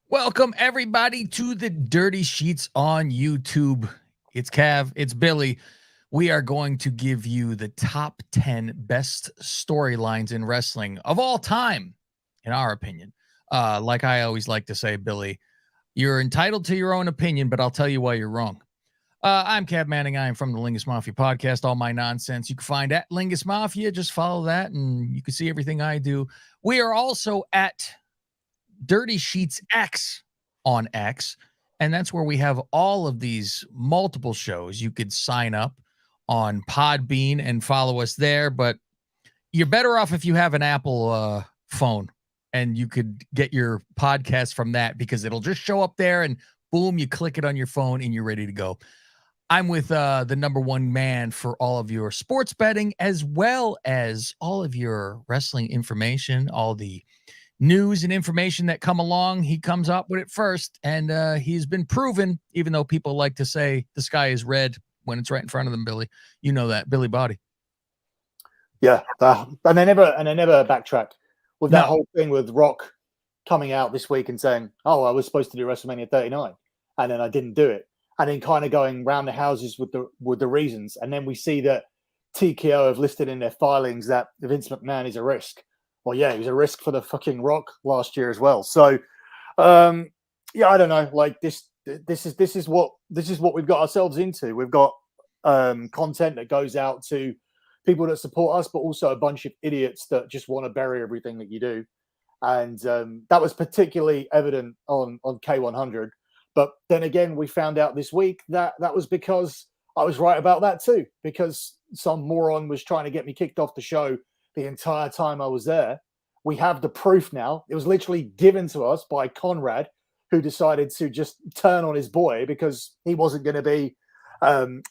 Welcome, everybody, to the Dirty Sheets on YouTube. It's Cav, it's Billy. We are going to give you the top 10 best storylines in wrestling of all time, in our opinion. Like I always like to say, Billy, you're entitled to your own opinion, but I'll tell you why you're wrong. I'm Cav Manning. I am from the Lingus Mafia podcast. All my nonsense you can find at Lingus Mafia. Just follow that and you can see everything I do. We are also at Dirty Sheets X on X. And that's where we have all of these multiple shows. You could sign up on Podbean and follow us there, but you're better off if you have an Apple phone and you could get your podcast from that because it'll just show up there and boom, you click it on your phone and you're ready to go. I'm with the number one man for all of your sports betting as well as all of your wrestling information, all the news and information that come along. He comes up with it first, and he's been proven, even though people like to say the sky is red when it's right in front of them, Billy. You know that, Billy Body. Yeah, and they never backtrack with that whole thing with Rock coming out this week and saying, "Oh, I was supposed to do WrestleMania 39, and then I didn't do it," and then kind of going round the houses with the reasons, and then we see that TKO have listed in their filings that Vince McMahon is a risk. Well, yeah, he was a risk for the fucking Rock last year as well. So, yeah, I don't know. Like this is what we've got ourselves into. We've got content that goes out to people that support us, but also a bunch of idiots that just want to bury everything that you do. And that was particularly evident on K100. But then again, we found out this week that was because I was right about that too, because some moron was trying to get me kicked off the show the entire time I was there. We have the proof now. It was literally given to us by Conrad, who decided to just turn on his boy because he wasn't going to be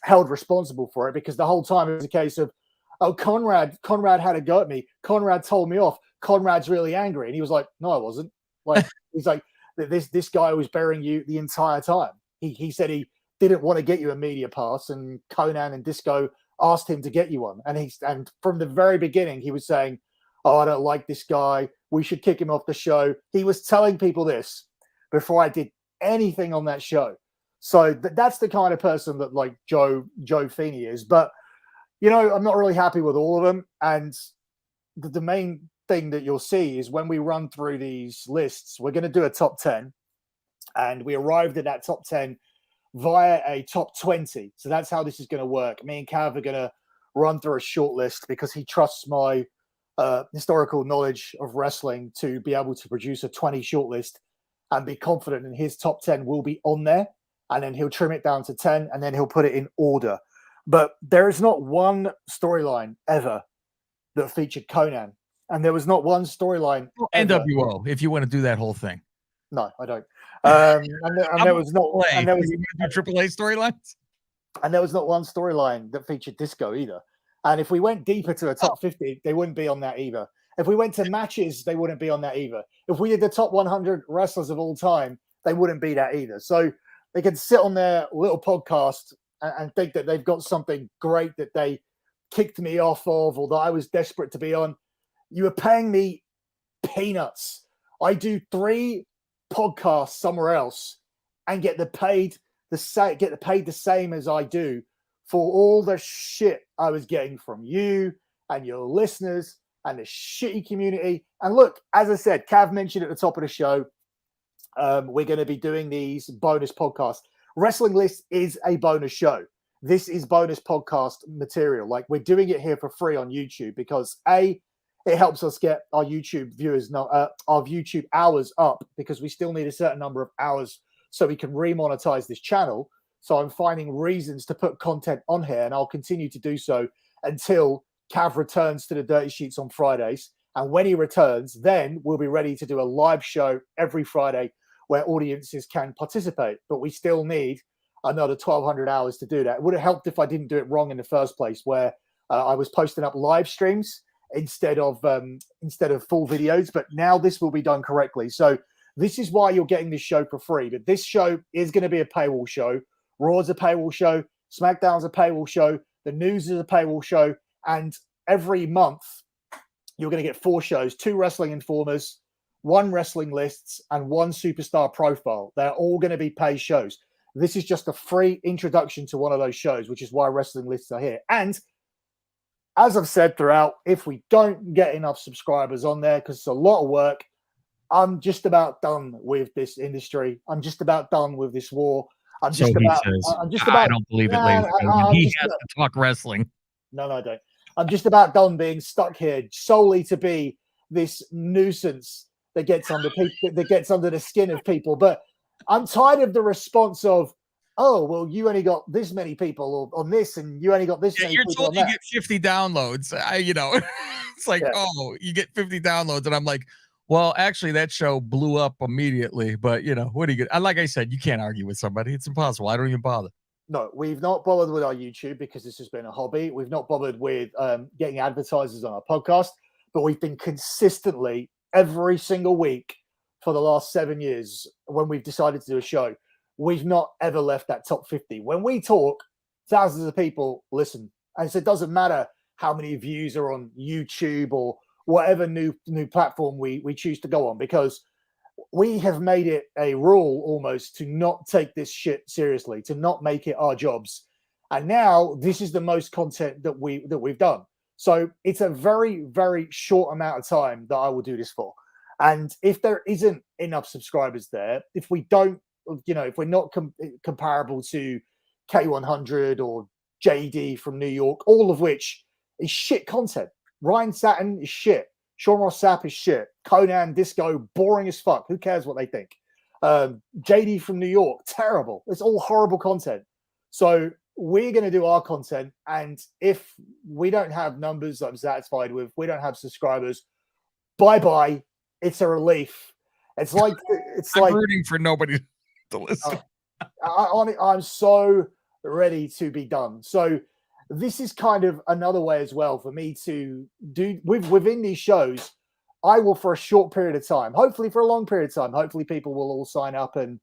held responsible for it, because the whole time it was a case of, oh, Conrad had a go at me. Conrad told me off. Conrad's really angry. And he was like, no, I wasn't. Like, he's like, this guy was burying you the entire time. He said he didn't want to get you a media pass, and Conan and Disco asked him to get you one. And from the very beginning, he was saying, oh, I don't like this guy. We should kick him off the show. He was telling people this before I did anything on that show. So that's the kind of person that like Joe Feeney is. But, you know, I'm not really happy with all of them. And the main thing that you'll see is when we run through these lists, we're going to do a top 10. And we arrived at that top 10 via a top 20. So that's how this is going to work. Me and Cav are going to run through a short list because he trusts my historical knowledge of wrestling to be able to produce a 20 short list and be confident in his top 10 will be on there. And then he'll trim it down to 10 and then he'll put it in order. But there is not one storyline ever that featured Conan. And there was not one storyline. NWO, if you want to do that whole thing. No, I don't. And there was not. And there was AAA storylines. And there was not one storyline that featured Disco either. And if we went deeper to the top 50, they wouldn't be on that either. If we went to matches, they wouldn't be on that either. If we did the top 100 wrestlers of all time, they wouldn't be that either. So they can sit on their little podcast and think that they've got something great that they kicked me off of, or that I was desperate to be on. You were paying me peanuts. I do 3 podcasts somewhere else and get paid the same as I do for all the shit I was getting from you and your listeners and the shitty community. And look, as I said, Cav mentioned at the top of the show, we're going to be doing these bonus podcasts. Wrestling List is a bonus show. This is bonus podcast material. Like, we're doing it here for free on YouTube because it helps us get our YouTube viewers, our YouTube hours up, because we still need a certain number of hours so we can remonetize this channel. So I'm finding reasons to put content on here, and I'll continue to do so until Cav returns to the Dirty Sheets on Fridays. And when he returns, then we'll be ready to do a live show every Friday where audiences can participate. But we still need another 1,200 hours to do that. It would have helped if I didn't do it wrong in the first place, where I was posting up live streams instead of full videos. But now this will be done correctly. So this is why you're getting this show for free. But this show is going to be a paywall show. Raw's a paywall show. SmackDown's a paywall show. The news is a paywall show. And every month, you're going to get 4 shows: 2 Wrestling Informers, one wrestling lists, and one superstar profile. They're all going to be paid shows. This is just a free introduction to one of those shows, which is why wrestling lists are here. And as I've said throughout, if we don't get enough subscribers on there, because it's a lot of work, I'm just about done with this industry. I'm just about done with this war. I'm just about. I don't believe it, ladies and gentlemen. He has to talk wrestling. No, I don't. I'm just about done being stuck here solely to be this nuisance that gets under the skin of people. But I'm tired of the response of, oh, well, you only got this many people on this, and you only got this many people on that. You're told you get 50 downloads. It's like, oh, you get 50 downloads, and I'm like, well, actually, that show blew up immediately. But what are you gonna? Like I said, you can't argue with somebody. It's impossible. I don't even bother. No, we've not bothered with our YouTube because this has been a hobby. We've not bothered with getting advertisers on our podcast, but we've been consistently every single week for the last 7 years when we've decided to do a show. We've not ever left that top 50. When we talk, thousands of people listen. And so it doesn't matter how many views are on YouTube or whatever new platform we choose to go on, because we have made it a rule almost to not take this shit seriously, to not make it our jobs. And now this is the most content that we've done. So it's a very, very short amount of time that I will do this for. And if there isn't enough subscribers there, if we don't, if we're not comparable to K100 or JD from New York, all of which is shit content. Ryan Satin is shit. Sean Ross Sapp is shit. Conan Disco, boring as fuck. Who cares what they think? JD from New York, terrible. It's all horrible content. So we're going to do our content. And if we don't have numbers I'm satisfied with, we don't have subscribers, bye-bye. It's a relief. It's like I'm rooting for nobody to listen. I'm so ready to be done. So this is kind of another way as well for me to do within these shows. I will, for a short period of time, hopefully for a long period of time, hopefully people will all sign up and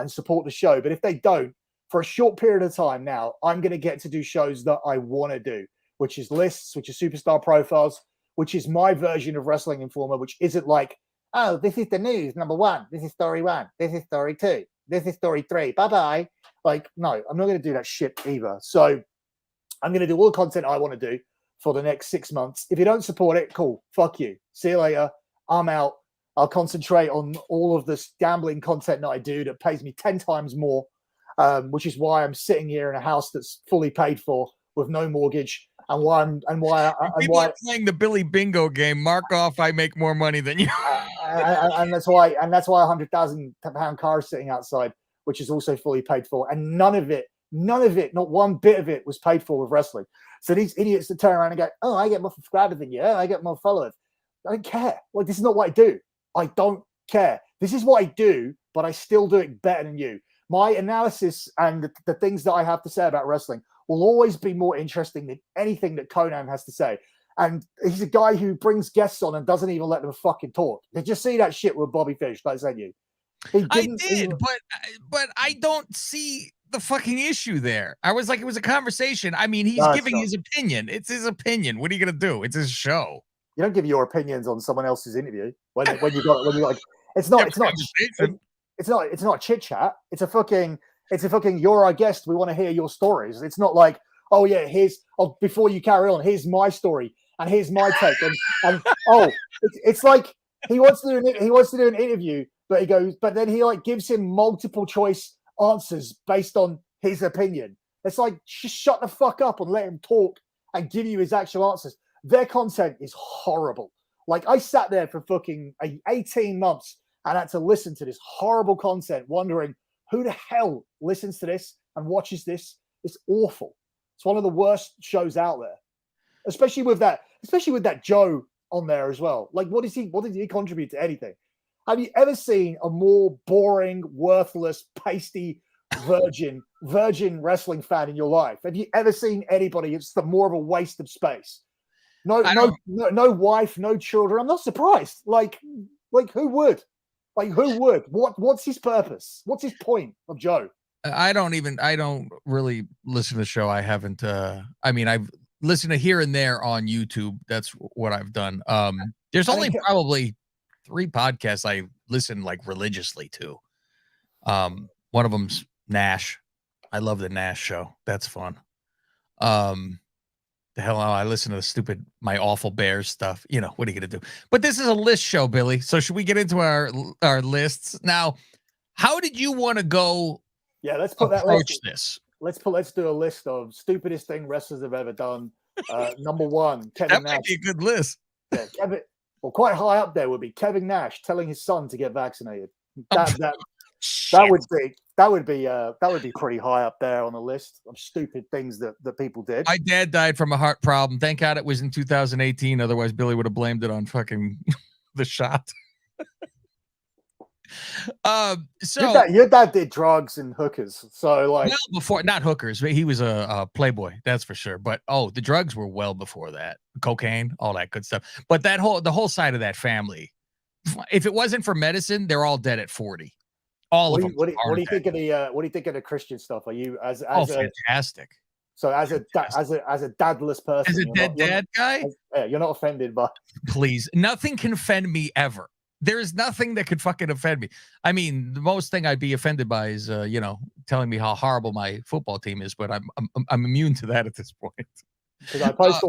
support the show. But if they don't, for a short period of time now, I'm going to get to do shows that I want to do, which is lists, which is superstar profiles, which is my version of Wrestling Informer, which isn't like, oh, this is the news, number one. This is story one. This is story two. This is story three. Bye-bye. Like, no, I'm not going to do that shit either. So I'm going to do all the content I want to do for the next 6 months. If you don't support it, cool. Fuck you. See you later. I'm out. I'll concentrate on all of this gambling content that I do that pays me 10 times more, which is why I'm sitting here in a house that's fully paid for with no mortgage, and why people are playing the Billy Bingo game. Mark off, I make more money than you. and that's why a £100,000 car is sitting outside, which is also fully paid for, and none of it, not one bit of it was paid for with wrestling. So these idiots that turn around and go, oh, I get more subscribers than you. Oh, I get more followers. I don't care. Well, this is not what I do. I don't care. This is what I do, but I still do it better than you. My analysis and the things that I have to say about wrestling will always be more interesting than anything that Conan has to say. And he's a guy who brings guests on and doesn't even let them fucking talk. Did you see that shit with Bobby Fish? Like I said, you. I did, but I don't see the fucking issue there. I was like, it was a conversation. I mean, he's giving his opinion. It's his opinion. What are you gonna do? It's his show. You don't give your opinions on someone else's interview when you got it's not a chit chat. It's a fucking you're our guest. We want to hear your stories. It's not like, oh yeah, before you carry on, here's my story and here's my take and it's like he wants to do an interview, but then he like gives him multiple choice answers based on his opinion. It's like, just shut the fuck up and let him talk and give you his actual answers. Their content is horrible. Like, I sat there for fucking 18 months and had to listen to this horrible content, wondering who the hell listens to this and watches this. It's awful. It's one of the worst shows out there, especially with that Joe on there as well. Like, what did he contribute to anything? Have you ever seen a more boring, worthless, pasty virgin wrestling fan in your life? Have you ever seen anybody? It's more of a waste of space. No wife, no children. I'm not surprised. Like who would? What's his purpose? What's his point of Joe? I don't really listen to the show. I haven't. I've listened to here and there on YouTube. That's what I've done. There's only probably three podcasts I listen like religiously to. One of them's Nash. I love the Nash show. That's fun. The hell, I listen to the stupid My Awful Bears stuff. You know, what are you gonna do? But this is a list show, Billy. So should we get into our lists now? How did you want to go? Yeah, let's put that approach list. This. Let's do a list of stupidest thing wrestlers have ever done. Number one, Kevin That Nash. might be a good list. Yeah, Kevin. Well, quite high up there would be Kevin Nash telling his son to get vaccinated. That would be pretty high up there on the list of stupid things that people did. My dad died from a heart problem. Thank God it was in 2018. Otherwise, Billy would have blamed it on fucking the shot. So your dad did drugs and hookers. So like, well before, not hookers, but he was a playboy, that's for sure. But the drugs were well before that. Cocaine, all that good stuff. But the whole side of that family, if it wasn't for medicine, they're all dead at 40. All of them. What do you think of the Christian stuff? Are you as fantastic? So as a dadless person, as a dad guy, you're not offended by. Please, nothing can offend me ever. There is nothing that could fucking offend me. I mean, the most thing I'd be offended by is, telling me how horrible my football team is. But I'm immune to that at this point. Because I post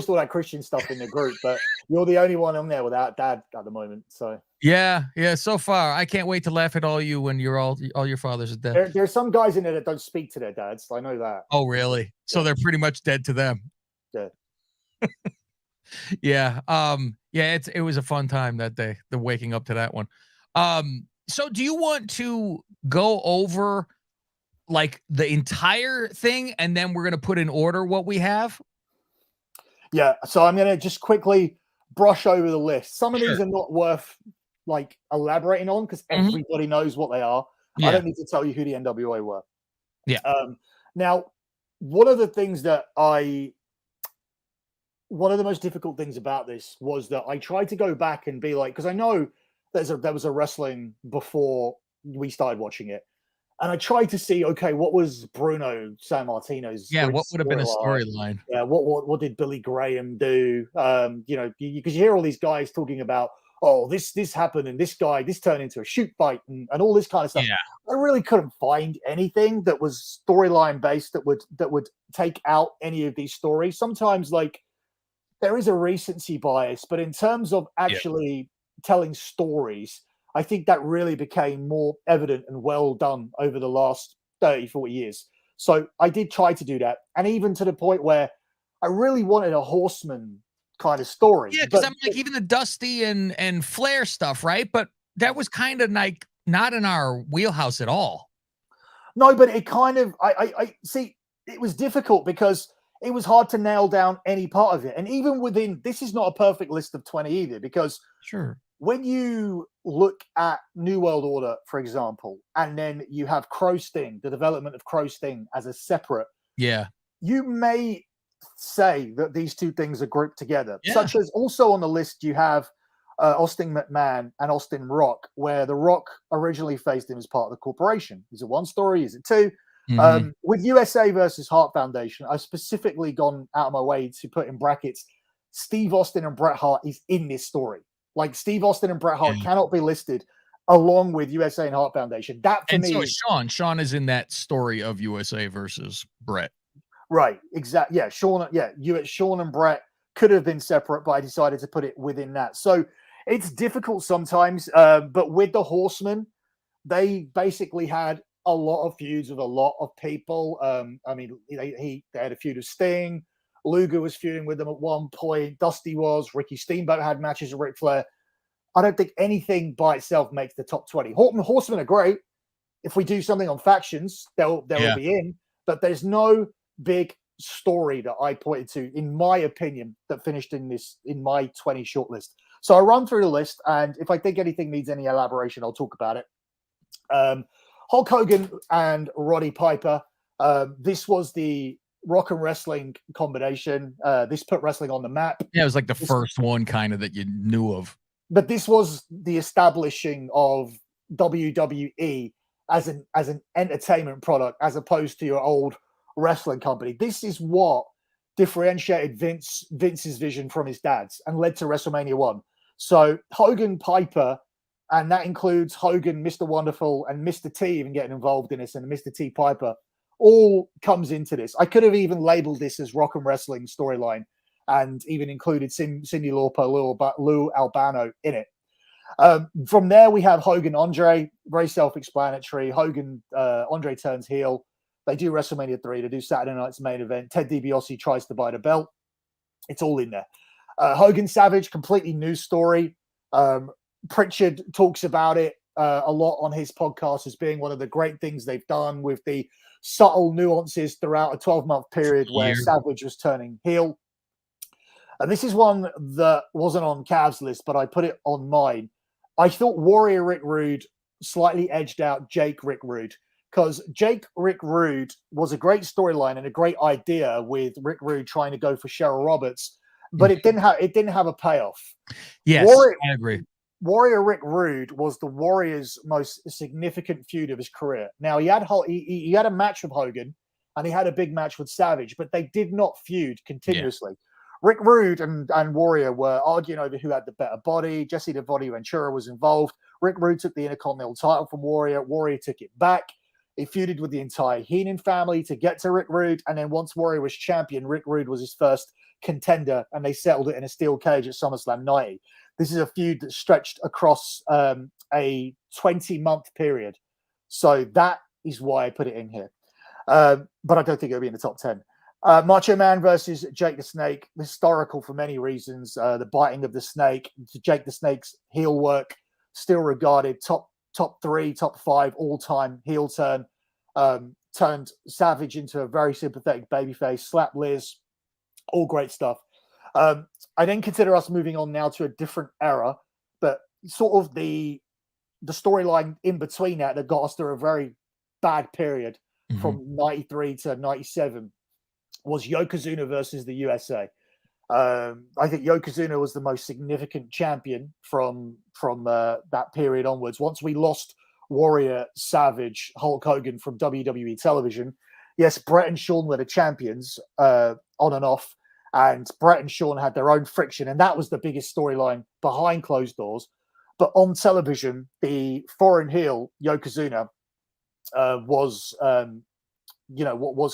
all that Christian stuff in the group, but you're the only one on there without dad at the moment. So yeah. So far, I can't wait to laugh at all you when you're all your fathers are dead. There are some guys in there that don't speak to their dads. I know that. Oh, really? Yeah. So they're pretty much dead to them. Yeah. Yeah. It was a fun time that day, the waking up to that one. So do you want to go over like the entire thing and then we're going to put in order what we have? Yeah. So I'm going to just quickly brush over the list. Some of these are not worth like elaborating on because everybody knows what they are. Yeah. I don't need to tell you who the NWA were. Yeah. Now, one of the most difficult things about this was that I tried to go back and be like, because I know there was a wrestling before we started watching it. And I tried to see, okay, what was Bruno Sammartino's? Yeah, what would have been a storyline? Yeah, what did Billy Graham do? Because you hear all these guys talking about, oh, this happened and this turned into a shoot fight and all this kind of stuff. Yeah. I really couldn't find anything that was storyline based that would take out any of these stories. Sometimes like there is a recency bias, but in terms of actually telling stories, I think that really became more evident and well done over the last 30, 40 years. So I did try to do that. And even to the point where I really wanted a Horseman kind of story. Yeah, because I'm like, even the Dusty and Flair stuff, right? But that was kind of like not in our wheelhouse at all. No, but it kind of, I see, it was difficult because it was hard to nail down any part of it. And even within, this is not a perfect list of 20 either, because when you look at New World Order, for example, and then you have Crow Sting, the development of Crow Sting as a separate, you may say that these two things are grouped together, such as also on the list you have Austin McMahon and Austin Rock, where the Rock originally faced him as part of the corporation. Is it one story? Is it two? With USA versus Hart Foundation, I've specifically gone out of my way to put in brackets Steve Austin and Bret Hart is in this story. Like Steve Austin and Bret Hart cannot be listed along with USA and Hart Foundation. That for me, so is Sean is in that story of USA versus Bret. Right, exactly. Yeah, Sean and Bret could have been separate, but I decided to put it within that. So it's difficult sometimes, but with the Horsemen, they basically had a lot of feuds with a lot of people. I mean, they had a feud with Sting. Luger was feuding with them at one point. Dusty was. Ricky Steamboat had matches with Ric Flair. I don't think anything by itself makes the top 20. Horsemen are great. If we do something on factions, they'll be in. But there's no big story that I pointed to, in my opinion, that finished in my 20 shortlist. So I run through the list, and if I think anything needs any elaboration, I'll talk about it. Hulk Hogan and Roddy Piper. This was the rock and wrestling combination. This put wrestling on the map. Yeah, it was like the first one kind of that you knew of. But this was the establishing of WWE as an entertainment product, as opposed to your old wrestling company. This is what differentiated Vince's vision from his dad's and led to WrestleMania 1. So Hogan, Piper, and that includes Hogan, Mr. Wonderful, and Mr. T even getting involved in this, and Mr. T Piper all comes into this. I could have even labeled this as Rock and Wrestling storyline and even included Cyndi Lauper, Lou Albano in it. From there, we have Hogan Andre, very self-explanatory. Hogan Andre turns heel. They do WrestleMania 3. They do Saturday night's main event. Ted DiBiase tries to buy the belt. It's all in there. Hogan Savage, completely new story. Pritchard talks about it a lot on his podcast as being one of the great things they've done, with the subtle nuances throughout a 12-month period where Savage was turning heel. And this is one that wasn't on Cav's list, but I put it on mine. I thought Warrior Rick Rude slightly edged out Jake Rick Rude, because Jake Rick Rude was a great storyline and a great idea with Rick Rude trying to go for Cheryl Roberts, but it didn't have a payoff. Yes, I agree. Warrior Rick Rude was the Warrior's most significant feud of his career. Now, he had a match with Hogan and he had a big match with Savage, but they did not feud continuously. Yeah. Rick Rude and Warrior were arguing over who had the better body. Jesse the Body Ventura was involved. Rick Rude took the Intercontinental title from Warrior. Warrior took it back. He feuded with the entire Heenan family to get to Rick Rude. And then once Warrior was champion, Rick Rude was his first contender, and they settled it in a steel cage at SummerSlam 90. This is a feud that stretched across a 20-month period. So that is why I put it in here. But I don't think it'll be in the top 10. Macho Man versus Jake the Snake, historical for many reasons. The biting of the snake, Jake the Snake's heel work, still regarded top 3, top 5 all-time heel turn. Turned Savage into a very sympathetic babyface, slapped Liz, all great stuff. I then consider us moving on now to a different era, but sort of the storyline in between that got us through a very bad period from 93 to 97 was Yokozuna versus the USA. I think Yokozuna was the most significant champion from that period onwards. Once we lost Warrior, Savage, Hulk Hogan from WWE television, yes, Bret and Shawn were the champions on and off, and Bret and Shawn had their own friction, and that was the biggest storyline behind closed doors. But on television, the foreign heel Yokozuna was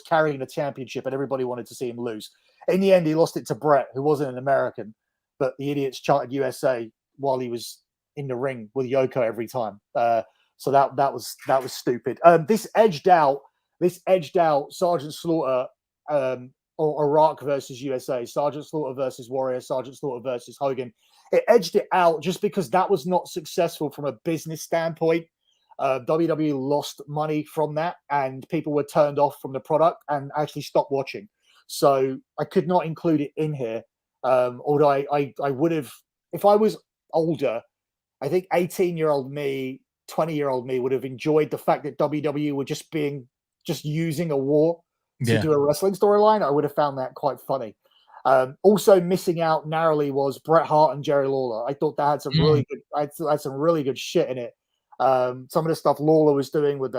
carrying the championship, and everybody wanted to see him lose. In the end, he lost it to Bret, who wasn't an American, but the idiots chanted USA while he was in the ring with Yoko every time. So that was stupid. This edged out Sergeant Slaughter or Iraq versus USA, Sergeant Slaughter versus Warrior, Sergeant Slaughter versus Hogan. It edged it out just because that was not successful from a business standpoint. WWE lost money from that, and people were turned off from the product and actually stopped watching. So I could not include it in here. Although I would have, if I was older, I think 18-year-old me, 20-year-old me would have enjoyed the fact that WWE were just using a war to do a wrestling storyline. I would have found that quite funny. Also missing out narrowly was Bret Hart and Jerry Lawler. I thought that had some really good, had some really good shit in it. Some of the stuff Lawler was doing with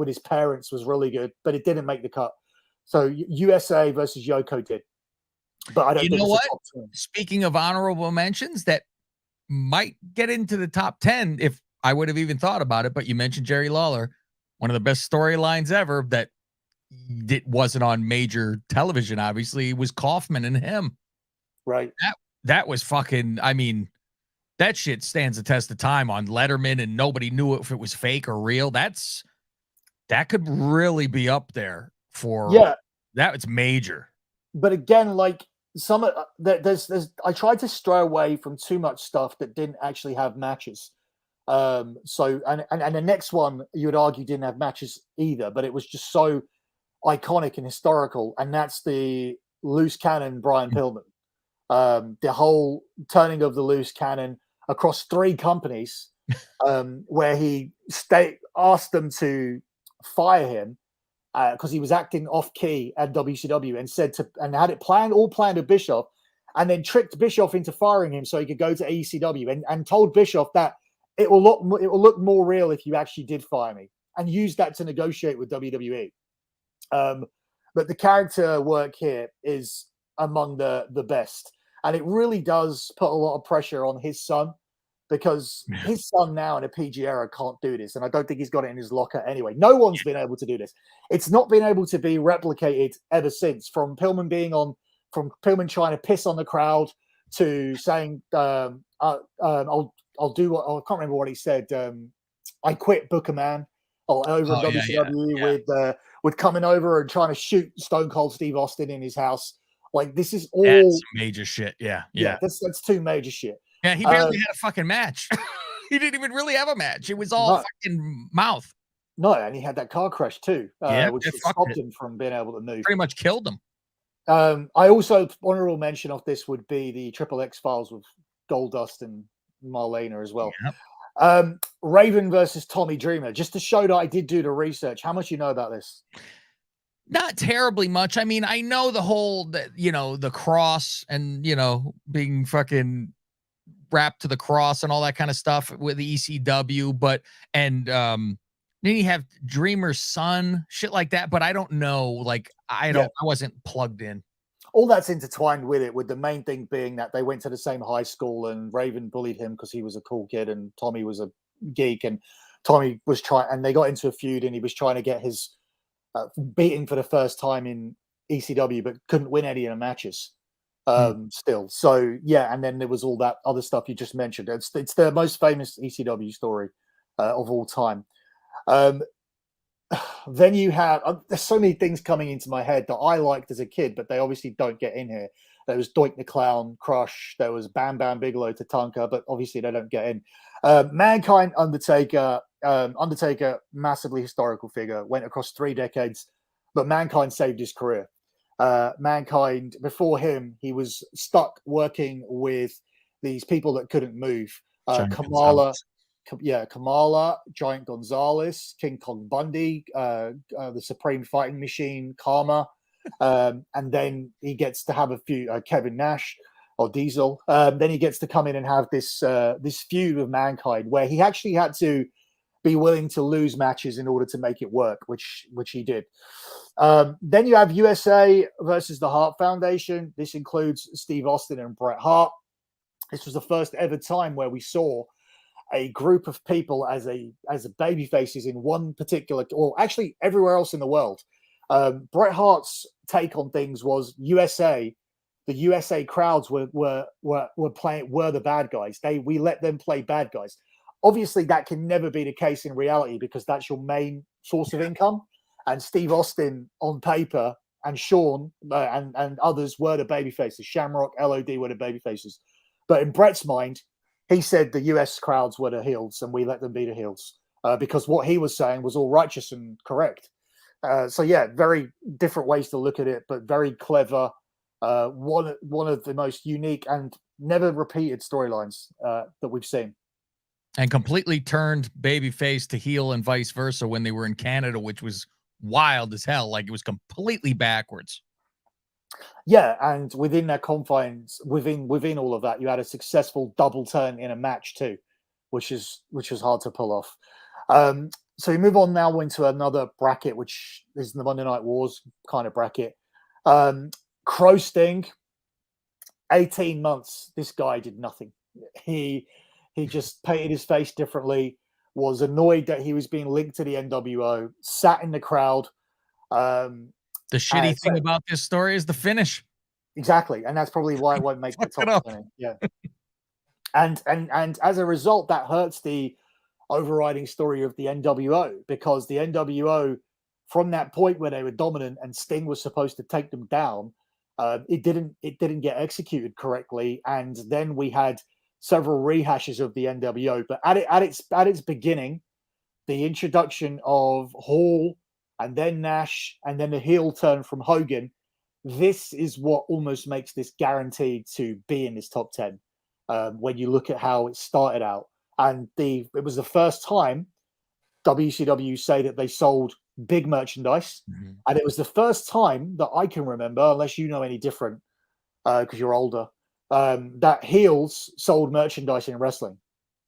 his parents was really good, but it didn't make the cut. So USA versus Yoko did. But I don't think it's a top 10. Speaking of honorable mentions that might get into the top 10 if I would have even thought about it, but you mentioned Jerry Lawler, one of the best storylines ever that wasn't on major television, obviously, was Kaufman and him. Right. That was fucking, I mean, that shit stands the test of time on Letterman, and nobody knew if it was fake or real. That could really be up there for that. It's major. But again, like I tried to stray away from too much stuff that didn't actually have matches. So the next one you would argue didn't have matches either, but it was just so iconic and historical, and that's the loose cannon Brian Pillman. The whole turning of the loose cannon across 3 companies, where he asked them to fire him because he was acting off key at WCW, and had it all planned with Bischoff, and then tricked Bischoff into firing him so he could go to ECW, and told Bischoff that it will look more real if you actually did fire me, and used that to negotiate with WWE. But the character work here is among the best. And it really does put a lot of pressure on his son, because his son now in a PG era can't do this. And I don't think he's got it in his locker anyway. No one's been able to do this. It's not been able to be replicated ever since, from Pillman trying to piss on the crowd to saying, I'll do what, I can't remember what he said. I quit Booker Man, or over at WCW with coming over and trying to shoot Stone Cold Steve Austin in his house. Like, this is all that's major shit. Yeah. That's too major shit. Yeah, he barely had a fucking match. He didn't even really have a match. It was all fucking mouth. No, and he had that car crash too, which stopped him from being able to move. Pretty much killed him. I also, honorable mention of this would be the Triple X Files with Goldust and Marlena as well. Yep. Raven versus Tommy Dreamer. Just to show that I did do the research. How much you know about this? Not terribly much. I mean, I know the whole, the cross and, being fucking wrapped to the cross and all that kind of stuff with the ECW, then you have Dreamer's son, shit like that. But I don't know. Like, I wasn't plugged in. All that's intertwined with it, with the main thing being that they went to the same high school and Raven bullied him because he was a cool kid and Tommy was a geek, and Tommy was and they got into a feud and he was trying to get his beating for the first time in ECW, but couldn't win any of the matches still. So, yeah, and then there was all that other stuff you just mentioned. It's the most famous ECW story of all time. Then you have there's so many things coming into my head that I liked as a kid, but they obviously don't get in here. There was Doink the Clown, Crush. There was Bam Bam Bigelow, Tatanka, but obviously they don't get in. Mankind, Undertaker. Undertaker, massively historical figure, went across 3 decades, but Mankind saved his career. Mankind, before him, he was stuck working with these people that couldn't move. Kamala, Giant Gonzalez, King Kong Bundy, the Supreme Fighting Machine, Karma, and then he gets to have a few, Kevin Nash or Diesel. Then he gets to come in and have this feud with Mankind, where he actually had to be willing to lose matches in order to make it work, which he did. Then you have USA versus the Hart Foundation. This includes Steve Austin and Bret Hart. This was the first ever time where we saw a group of people as baby faces in one particular, or actually everywhere else in the world. Bret Hart's take on things was USA. The USA crowds were the bad guys. We let them play bad guys. Obviously, that can never be the case in reality, because that's your main source of income. And Steve Austin on paper and Shawn and others were the baby faces. Shamrock, LOD were the baby faces. But in Bret's mind, he said the US crowds were the heels and we let them be the heels, because what he was saying was all righteous and correct. So yeah, very different ways to look at it, but very clever. One of the most unique and never repeated storylines that we've seen. And completely turned babyface to heel and vice versa when they were in Canada, which was wild as hell. Like, it was completely backwards. Yeah, and within their confines, within all of that, you had a successful double turn in a match too, which is hard to pull off. So we move on now into another bracket, which is the Monday Night Wars kind of bracket. Crow Sting, 18 months. This guy did nothing. He just painted his face differently, was annoyed that he was being linked to the NWO, sat in the crowd. The shitty thing about this story is the finish. Exactly. And that's probably why it won't make the top 10. Yeah. And as a result, that hurts the overriding story of the NWO, because the NWO, from that point where they were dominant and Sting was supposed to take them down, it didn't get executed correctly. And then we had several rehashes of the NWO. But at its beginning, the introduction of Hall and then Nash and then the heel turn from Hogan, this is what almost makes this guaranteed to be in this top 10 when you look at how it started out. And it was the first time WCW say that they sold big merchandise. Mm-hmm. And it was the first time that I can remember, unless you know any different, because you're older, that heels sold merchandise in wrestling.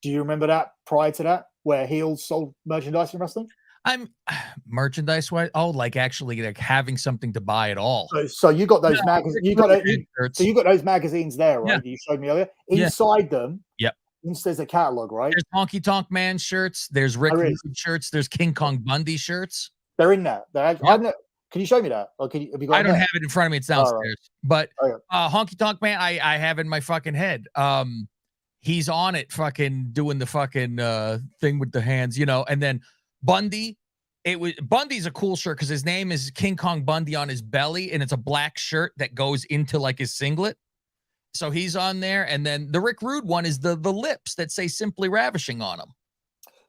Do you remember that prior to that, where heels sold merchandise in wrestling? I'm merchandise wise. Oh, like actually like having something to buy at all. So you got those No, magazines. Rick You got Rude it. had So shirts. you got those magazines there, Yeah, right? That you showed me earlier. yeah, Inside them, yep. there's a catalog, right? There's Honky Tonk Man shirts. There's Rick There Rude is. shirts. There's King Kong Bundy shirts. They're in there. Yep. Can you show me that? Or have you got I them don't there? have it in front of me. It's All right. downstairs. But Okay. Honky Tonk Man, I have in my fucking head. He's on it, fucking doing the fucking thing with the hands, you know. And then Bundy, Bundy's a cool shirt because his name is King Kong Bundy on his belly, and it's a black shirt that goes into like his singlet. So he's on there, and then the Rick Rude one is the lips that say "Simply Ravishing" on them.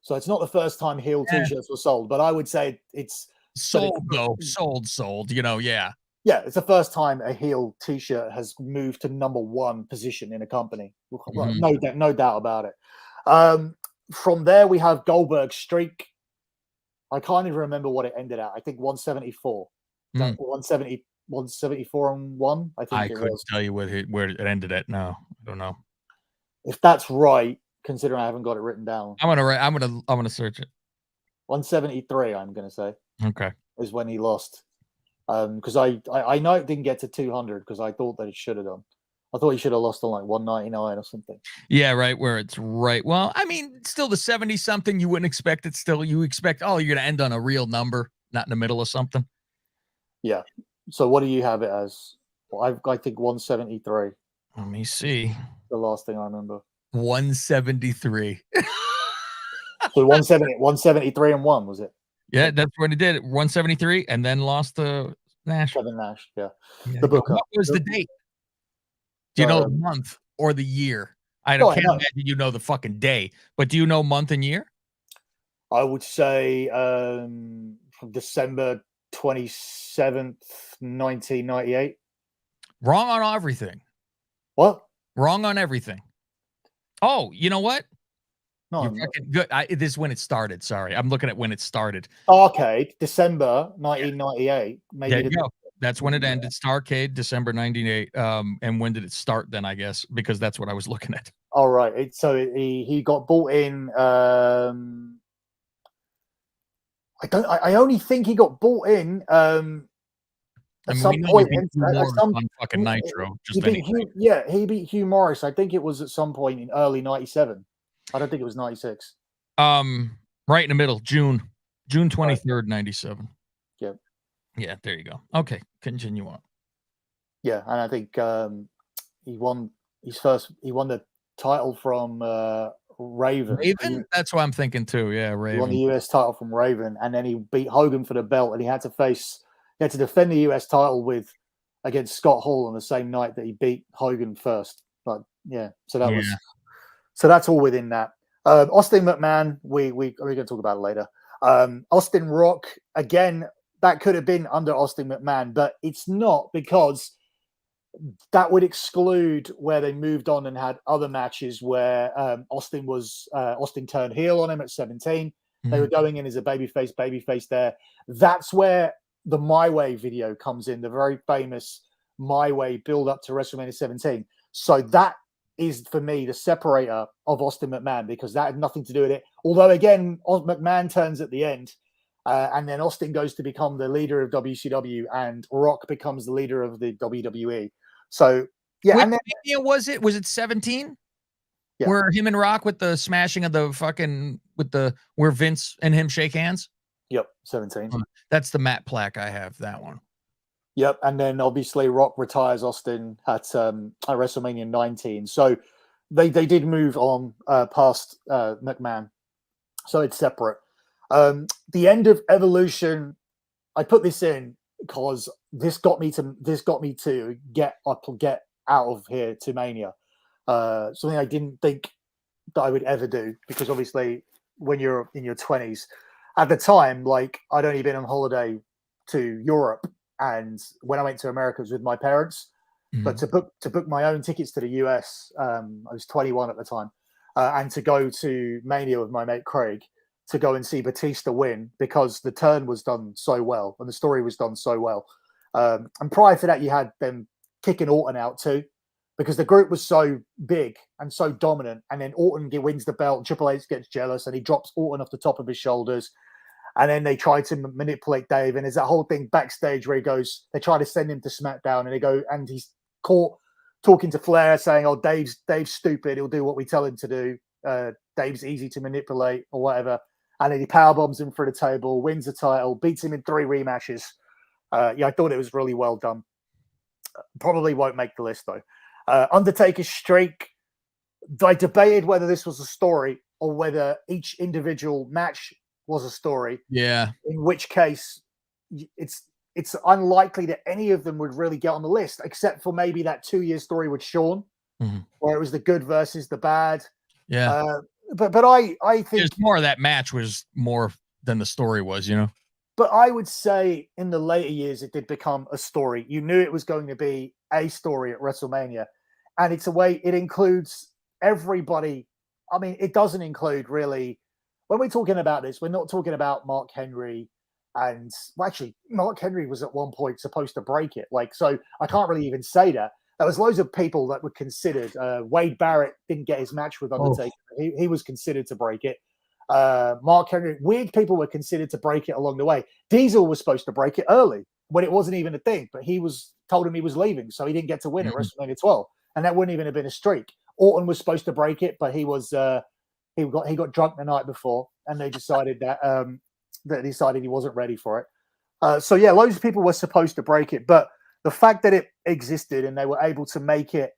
So it's not the first time heel Yeah. T-shirts were sold, but I would say it's Sold though, sold. You know, yeah. yeah, it's the first time a heel T-shirt has moved to #1 position in a company. Mhm. No doubt about it. From there, we have Goldberg's streak. I can't even remember what it ended at. I think 174. Mm. 170, 174 and 1, I think I it couldn't was. tell you where it ended at. No, I don't know. If that's right, considering I haven't got it written down. I'm gonna search it. 173, I'm going to say, Okay. is when he lost. Because I know it didn't get to 200 because I thought that it should have done. I thought he should have lost on like 199 or something. Yeah, right where it's right. Well, I mean, still the 70 something, you wouldn't expect it. Still, you expect, oh, you're gonna end on a real number, not in the middle of something. Yeah. So what do you have it as? Well, I think 173. Let me see. The last thing I remember. 173. So 173 and 1, was it? Yeah, that's what it did. 173 and then lost the Nash. Kevin Nash, yeah. Yeah, The booker. what was the date? Do you know the month or the year? I No, can't imagine you know the fucking day, but do you know month and year? I would say from December 27th, 1998. Wrong on everything. What? Wrong on everything. Oh, you know what? No, You're fucking good. This is when it started. Sorry, I'm looking at when it started. Arcade, December 1998. Maybe There you go. That's when it ended. Starcade, December 98. And when did it start then, I guess? Because that's what I was looking at. All right. He got bought in. I only think he got bought in at some point. On fucking Nitro. Just he beat Hugh Morris. I think it was at some point in early '97. I don't think it was '96. Right in the middle, June 23rd, 97. Yeah. Yeah, there you go. Okay, continue on. Yeah, and I think he won the title from Raven. Raven? That's what I'm thinking too. Yeah, Raven. He won the US title from Raven, and then he beat Hogan for the belt, and he had to defend the US title against Scott Hall on the same night that he beat Hogan first. But yeah, so that's all within that. Austin McMahon, we're going to talk about it later. Austin Rock, again, that could have been under Austin McMahon, but it's not, because that would exclude where they moved on and had other matches where Austin turned heel on him at 17. Mm-hmm. They were going in as a babyface there. That's where the My Way video comes in, the very famous My Way build up to WrestleMania 17. So that is, for me, the separator of Austin McMahon, because that had nothing to do with it. Although, again, McMahon turns at the end, and then Austin goes to become the leader of WCW, and Rock becomes the leader of the WWE. So, yeah. What Mania was it? Was it 17? Yeah. Where him and Rock with the smashing of the fucking, where Vince and him shake hands? Yep, 17. That's the Matt plaque I have, that one. Yep, and then obviously Rock retires Austin at WrestleMania 19. So they did move on past McMahon. So it's separate. The end of Evolution, I put this in because this got me to get out of here to Mania. Something I didn't think that I would ever do, because obviously when you're in your 20s, at the time, like, I'd only been on holiday to Europe, and when I went to America, it was with my parents. Mm-hmm. But to book my own tickets to the US, I was 21 at the time, and to go to Mania with my mate Craig, to go and see Batista win, because the turn was done so well and the story was done so well. And prior to that, you had them kicking Orton out too, because the group was so big and so dominant. And then Orton wins the belt, and Triple H gets jealous, and he drops Orton off the top of his shoulders. And then they try to manipulate Dave, and there's that whole thing backstage where he goes, they try to send him to SmackDown, and they go, and he's caught talking to Flair, saying, "Oh, Dave's stupid. He'll do what we tell him to do. Dave's easy to manipulate, or whatever." And then he powerbombs him through the table, wins the title, beats him in 3 rematches. Yeah, I thought it was really well done. Probably won't make the list though. Undertaker's streak. I debated whether this was a story or whether each individual match was a story. Yeah. In which case, it's unlikely that any of them would really get on the list, except for maybe that 2-year story with Shawn, where it was the good versus the bad. Yeah. But I think there's more of that match was more than the story was, you know. But I would say in the later years, it did become a story. You knew it was going to be a story at WrestleMania. And it's a way, it includes everybody. I mean, it doesn't include really, when we're talking about this, we're not talking about Mark Henry. And well, actually, Mark Henry was at one point supposed to break it. Like, so I can't really even say that. There was loads of people that were considered. Wade Barrett didn't get his match with Undertaker. He was considered to break it. Mark Henry, weird people were considered to break it along the way. Diesel was supposed to break it early when it wasn't even a thing, but he was told him he was leaving, so he didn't get to win at WrestleMania 12, and that wouldn't even have been a streak. Orton was supposed to break it, but he got drunk the night before, and they decided that he wasn't ready for it. So yeah, loads of people were supposed to break it, but the fact that it existed and they were able to make it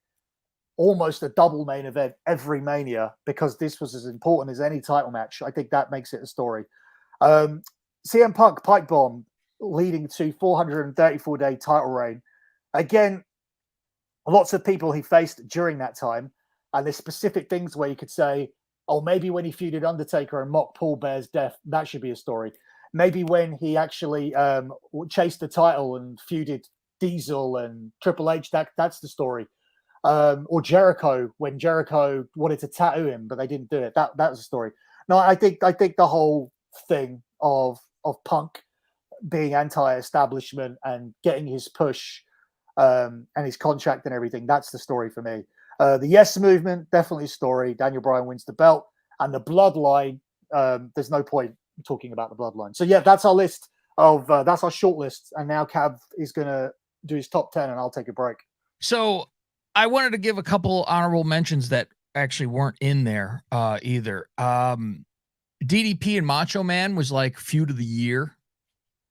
almost a double main event every Mania, because this was as important as any title match, I think that makes it a story. CM Punk pipe bomb leading to 434-day title reign. Again, lots of people he faced during that time, and there's specific things where you could say, oh, maybe when he feuded Undertaker and mocked Paul Bear's death, that should be a story. Maybe when he actually chased the title and feuded Diesel and Triple H, that's the story. Or Jericho, when Jericho wanted to tattoo him, but they didn't do it. That was a story. No, I think the whole thing of Punk being anti-establishment and getting his push and his contract and everything, that's the story for me. The Yes Movement, definitely a story. Daniel Bryan wins the belt. And the Bloodline, there's no point talking about the Bloodline. So yeah, that's our list of that's our short list. And now Cav is gonna do his top 10 and I'll take a break. So I wanted to give a couple honorable mentions that actually weren't in there either. DDP and Macho Man was like feud of the year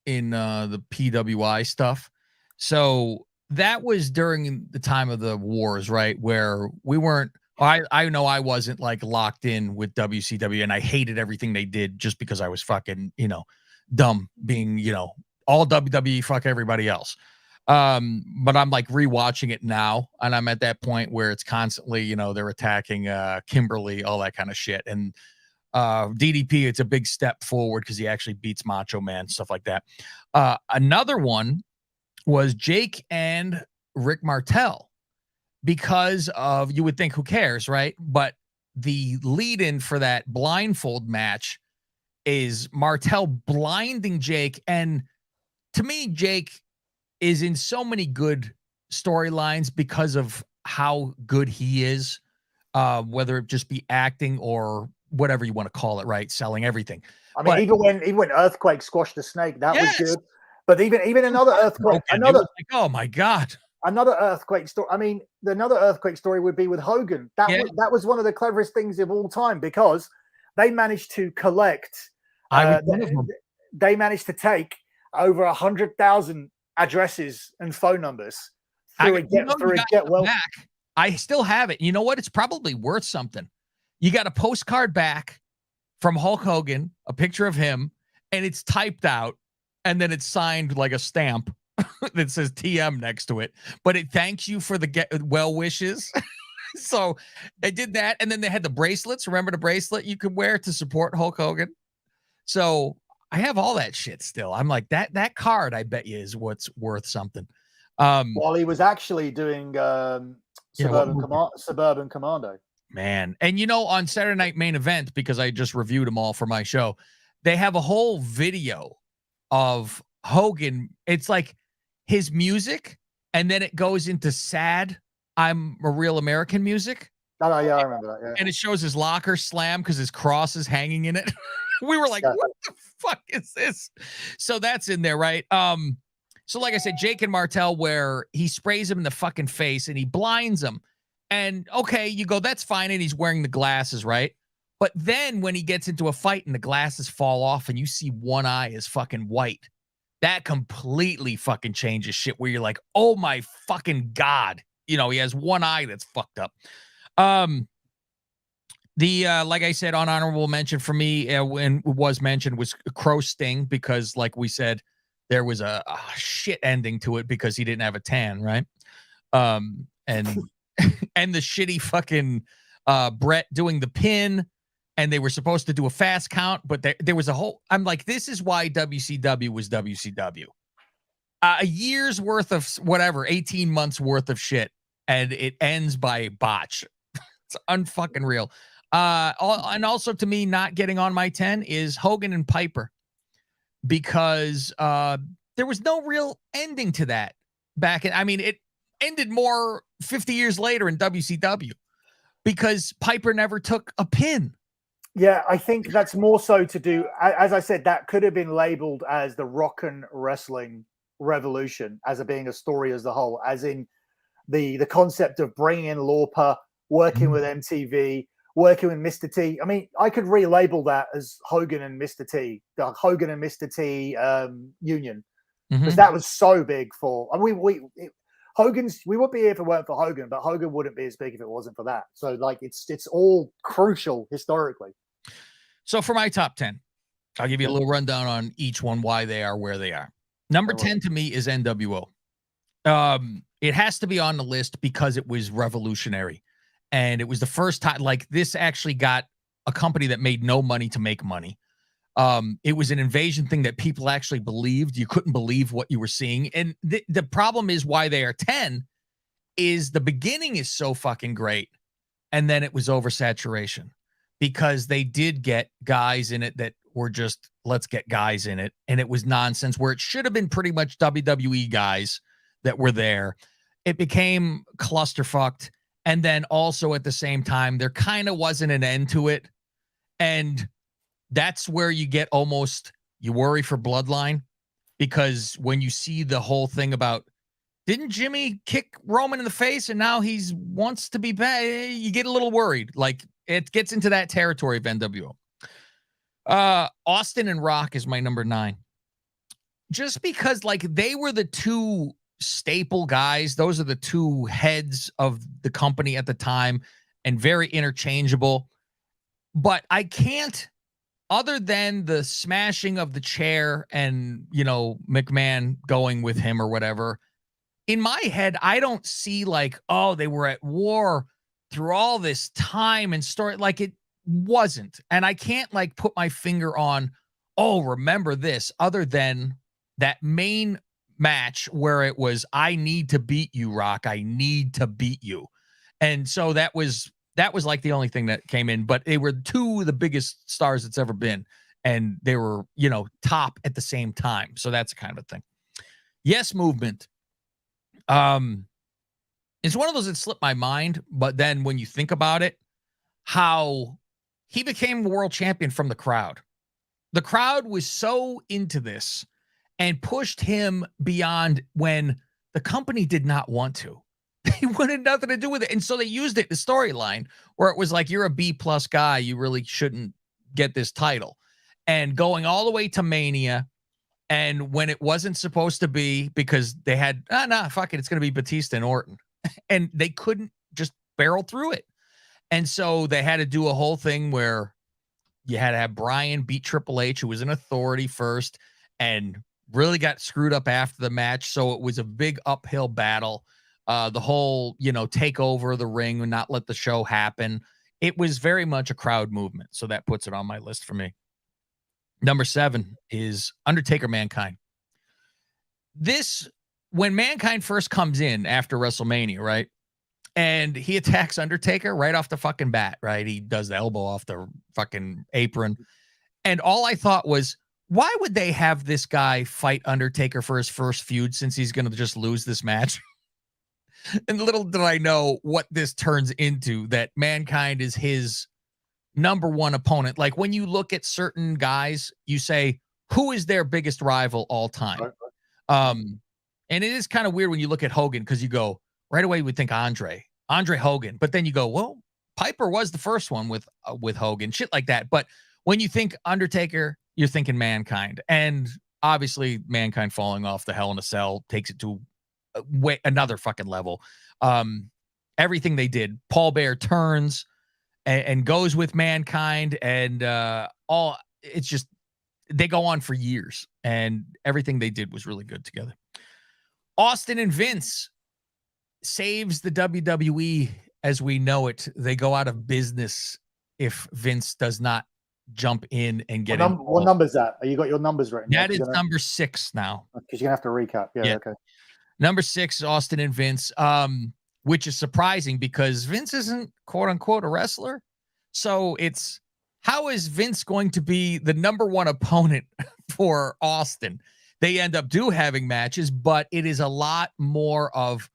in the PWI stuff. So that was during the time of the wars, right? Where we weren't, I know I wasn't like locked in with WCW, and I hated everything they did just because I was fucking, dumb, being, all WWE, fuck everybody else. But I'm like rewatching it now, and I'm at that point where it's constantly, they're attacking Kimberly, all that kind of shit. And DDP, it's a big step forward because he actually beats Macho Man, stuff like that. Another one was Jake and Rick Martel, because of, you would think, who cares, right? But the lead-in for that blindfold match is Martel blinding Jake. And to me, Jake is in so many good storylines because of how good he is, whether it just be acting or whatever you want to call it, right? Selling everything. I mean, even when Earthquake squashed the snake, that was good. But even another Earthquake, like, oh my God. Another Earthquake story. I mean, another Earthquake story would be with Hogan. That was one of the cleverest things of all time, because they managed to collect. They managed to take over 100,000 addresses and phone numbers through a get well. Back. I still have it. You know what? It's probably worth something. You got a postcard back from Hulk Hogan, a picture of him, and it's typed out, and then it's signed like a stamp that says TM next to it, but it thanks you for the well wishes. So they did that, and then they had the bracelets. Remember the bracelet you could wear to support Hulk Hogan? So I have all that shit still. I'm like, that card, I bet you, is what's worth something. While he was actually doing Suburban Commando. Man. And on Saturday Night Main Event, because I just reviewed them all for my show, they have a whole video of Hogan. It's like his music, and then it goes into sad I'm a Real American music. Oh, yeah, I remember that. Yeah. And it shows his locker slam because his cross is hanging in it. We were like, Yeah. what the fuck is this? So that's in there, right? So like I said, Jake and Martel, where he sprays him in the fucking face and he blinds him. And okay, you go, that's fine. And he's wearing the glasses, right? But then when he gets into a fight and the glasses fall off and you see one eye is fucking white, that completely fucking changes shit where you're like, oh my fucking God. You know, he has one eye that's fucked up. Like I said, unhonorable mention for me, when it was mentioned, was Crow Sting, because like we said, there was a shit ending to it because he didn't have a tan, right? And and the shitty fucking Brett doing the pin, and they were supposed to do a fast count, but there was a whole, I'm like, this is why WCW was WCW. A year's worth of whatever, 18 months worth of shit, and it ends by botch. It's unfucking real. And also to me, not getting on my 10 is Hogan and Piper, because there was no real ending to that back in, I mean, it ended more 50 years later in WCW because Piper never took a pin. Yeah, I think that's more so to do, as I said, that could have been labeled as the Rock and Wrestling Revolution, as being a story as a whole, as in the concept of bringing in Lauper, working with MTV, working with Mr. T. I mean, I could relabel that as Hogan and Mr. T, the Hogan and Mr. T union, because that was so big for. I mean, we would be here if it weren't for Hogan, but Hogan wouldn't be as big if it wasn't for that. So like, it's all crucial historically. So for my top 10, I'll give you a little rundown on each one, why they are where they are. Number 10 to me is NWO. It has to be on the list because it was revolutionary. And it was the first time, like, this actually got a company that made no money to make money. It was an invasion thing that people actually believed. You couldn't believe what you were seeing. And the problem is why they are 10 is the beginning is so fucking great. And then it was oversaturation because they did get guys in it that were just, let's get guys in it. And it was nonsense where it should have been pretty much WWE guys that were there. It became clusterfucked. And then also at the same time, there kind of wasn't an end to it. And that's where you get almost, you worry for Bloodline, because when you see the whole thing about, didn't Jimmy kick Roman in the face and now he's wants to be back, you get a little worried. Like, it gets into that territory of NWO. Austin and Rock is my number 9. Just because, like, they were the two staple guys. Those are the two heads of the company at the time and very interchangeable. But I can't, other than the smashing of the chair and, you know, McMahon going with him or whatever, in my head, I don't see like, oh, they were at war through all this time and story. Like, it wasn't. And I can't like put my finger on, oh, remember this, other than that main match where it was, I need to beat you, Rock. I need to beat you. And so that was like the only thing that came in, but they were two of the biggest stars it's ever been. And they were, you know, top at the same time. So that's kind of a thing. Yes Movement. It's one of those that slipped my mind, but then when you think about it, how he became world champion from the crowd. The crowd was so into this and pushed him beyond when the company did not want to. They wanted nothing to do with it. And so they used it in the storyline where it was like, you're a B+ guy. You really shouldn't get this title. And going all the way to Mania. And when it wasn't supposed to be, because they had, fuck it, it's going to be Batista and Orton. And they couldn't just barrel through it. And so they had to do a whole thing where you had to have Bryan beat Triple H, who was an authority first, and really got screwed up after the match. So it was a big uphill battle. The whole, you know, take over the ring and not let the show happen. It was very much a crowd movement. So that puts it on my list for me. Number 7 is Undertaker Mankind. This, when Mankind first comes in after WrestleMania, right? And he attacks Undertaker right off the fucking bat, right? He does the elbow off the fucking apron. And all I thought was, why would they have this guy fight Undertaker for his first feud since he's going to just lose this match? And little did I know what this turns into, that Mankind is his number one opponent. Like when you look at certain guys, you say, who is their biggest rival all time? Right. And it is kind of weird when you look at Hogan because you go right away, you would think Andre Hogan, but then you go, well, Piper was the first one with Hogan, shit like that. But when you think Undertaker, you're thinking Mankind, and obviously Mankind falling off the Hell in a Cell takes it to another fucking level. Everything they did, Paul Bearer turns and goes with Mankind, and it's just, they go on for years, and everything they did was really good together. Austin and Vince saves the WWE as we know it. They go out of business if Vince does not jump in and get in. What number is that? You got your numbers written? That is number 6 now. Because you're gonna have to recap. Yeah. Okay. Number 6 is Austin and Vince, which is surprising because Vince isn't quote unquote a wrestler. So it's, how is Vince going to be the number one opponent for Austin? They end up having matches, but it is a lot more of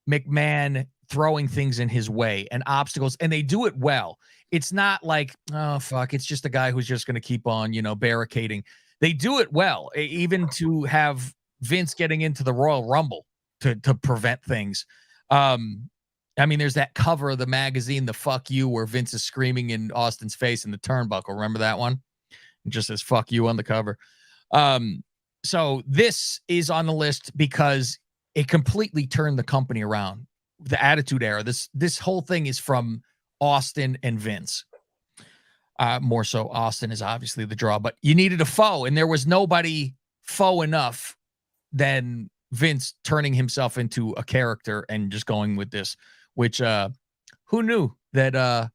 McMahon throwing things in his way and obstacles, and they do it well. It's not like, oh, fuck, it's just a guy who's just going to keep on, barricading. They do it well, even to have Vince getting into the Royal Rumble to prevent things. I mean, there's that cover of the magazine, the Fuck You, where Vince is screaming in Austin's face in the turnbuckle. Remember that one? It just says Fuck You on the cover. So this is on the list because it completely turned the company around. The Attitude Era. This whole thing is from Austin and Vince. More so, Austin is obviously the draw, but you needed a foe, and there was nobody foe enough than Vince turning himself into a character and just going with this, which who knew that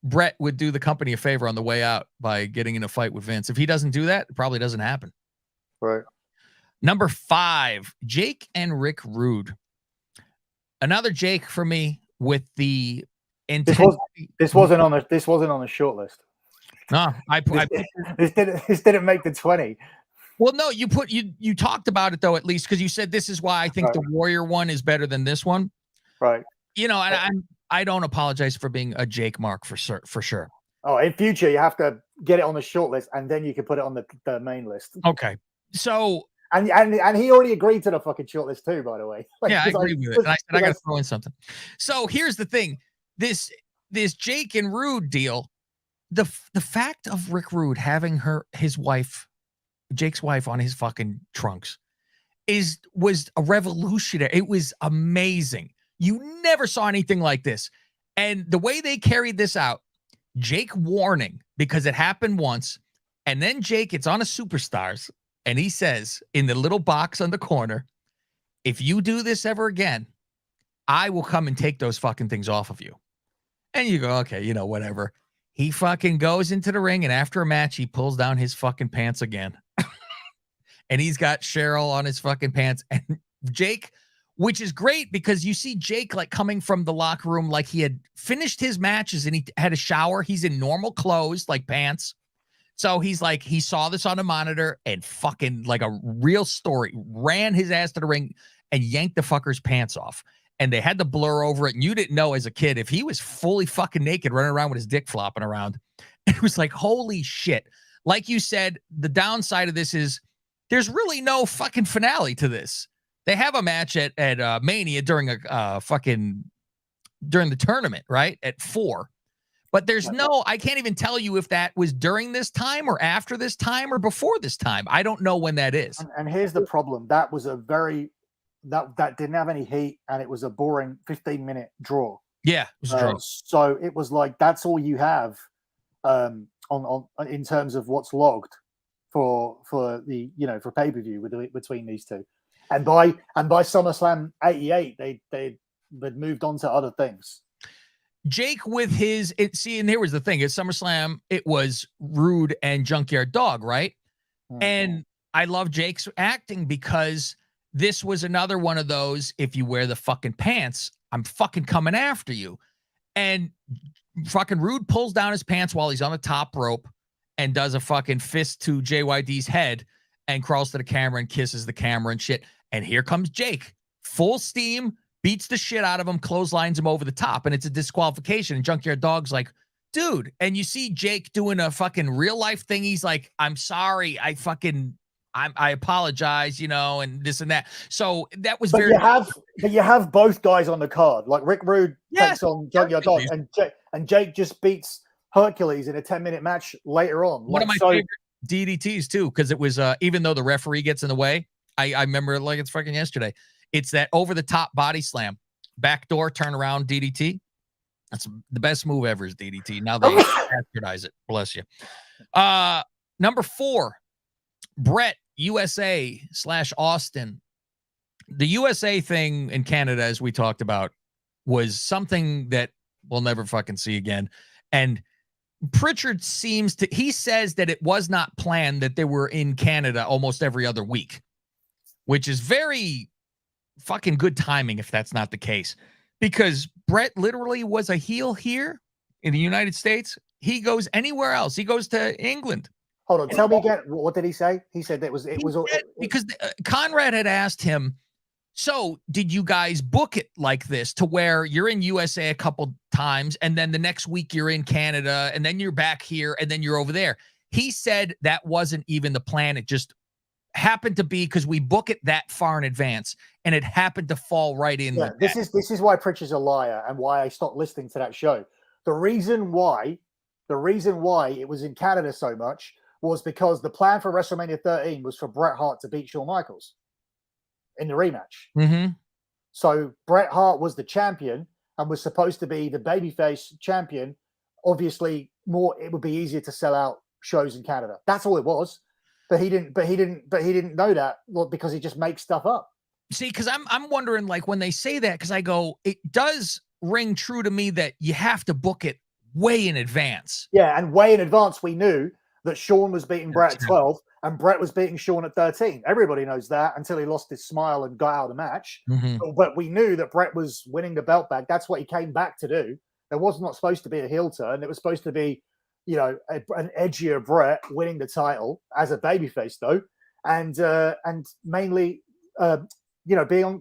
Brett would do the company a favor on the way out by getting in a fight with Vince. If he doesn't do that, it probably doesn't happen. Right. Number 5, Jake and Rick Rude. Another Jake for me with the intent. This wasn't on the short list. No, this didn't make the 20. Well, no, you talked about it though, at least, because you said this is why I think the Warrior one is better than this one. Right. And I don't apologize for being a Jake mark for sure. Oh, in future you have to get it on the short list, and then you can put it on the main list. Okay. So and he already agreed to the fucking short list too, by the way. Yeah, I agree with it. And I said I got to throw in something. So here's the thing: this Jake and Rude deal, the fact of Rick Rude having his wife, Jake's wife, on his fucking trunks was a revolutionary. It was amazing. You never saw anything like this. And the way they carried this out, Jake warning, because it happened once, and then Jake, it's on a Superstars, and he says in the little box on the corner, if you do this ever again, I will come and take those fucking things off of you. And you go, okay, whatever. He fucking goes into the ring, and after a match, he pulls down his fucking pants again. And he's got Cheryl on his fucking pants. And Jake, which is great because you see Jake like coming from the locker room like he had finished his matches and he had a shower. He's in normal clothes, like pants. So he's like, he saw this on a monitor and fucking like a real story, ran his ass to the ring and yanked the fucker's pants off. And they had to blur over it. And you didn't know as a kid if he was fully fucking naked running around with his dick flopping around. It was like, holy shit. Like you said, the downside of this is there's really no fucking finale to this. They have a match at Mania during during the tournament, right? At 4. But there's I can't even tell you if that was during this time or after this time or before this time. I don't know when that is. And here's the problem. That was a that didn't have any heat, and it was a boring 15-minute draw. Yeah, it was a draw. So it was like, that's all you have on in terms of what's logged for the for pay-per-view between these two. And by SummerSlam 88, they had moved on to other things. Jake with and here was the thing: at SummerSlam, it was Rude and Junkyard Dog, right? Mm-hmm. And I love Jake's acting because this was another one of those, if you wear the fucking pants, I'm fucking coming after you. And fucking Rude pulls down his pants while he's on the top rope and does a fucking fist to JYD's head and crawls to the camera and kisses the camera and shit. And here comes Jake, full steam, beats the shit out of him, clotheslines him over the top, and it's a disqualification. And Junkyard Dog's like, dude. And you see Jake doing a fucking real life thing. He's like, I'm sorry. I apologize, and this and that. So that was but you have both guys on the card. Like Rick Rude takes on Junkyard Dog, and Jake just beats Hercules in a 10-minute match later on. One of my favorite DDTs too, because it was even though the referee gets in the way, I remember it like it's fucking yesterday. It's that over the top body slam, backdoor turnaround DDT. That's the best move ever is DDT. Now they bastardize it. Bless you. Number 4, Brett, USA/Austin. The USA thing in Canada, as we talked about, was something that we'll never fucking see again. And Pritchard he says that it was not planned that they were in Canada almost every other week, which is very fucking good timing if that's not the case. Because Brett literally was a heel here in the United States. He goes anywhere else. He goes to England. Hold on, tell me again. What did he say? He said that because Conrad had asked him, so did you guys book it like this to where you're in USA a couple times and then the next week you're in Canada and then you're back here and then you're over there? He said that wasn't even the plan. It just happened to be because we book it that far in advance and it happened to fall right in. Yeah, this is why Pritchard's a liar and why I stopped listening to that show. The reason why it was in Canada so much was because the plan for WrestleMania 13 was for Bret Hart to beat Shawn Michaels in the rematch. Mm-hmm. So Bret Hart was the champion and was supposed to be the babyface champion. Obviously, it would be easier to sell out shows in Canada. That's all it was. But he didn't know that because he just makes stuff up. See, because I'm wondering, like, when they say that, because I go, it does ring true to me that you have to book it way in advance. Yeah, and way in advance we knew that Shawn was beating Bret at 12 and Bret was beating Shawn at 13. Everybody knows that until he lost his smile and got out of the match. Mm-hmm. But we knew that Bret was winning the belt back. That's what he came back to do. There was not supposed to be a heel turn. It was supposed to be, an edgier Bret winning the title as a babyface, though, and mainly,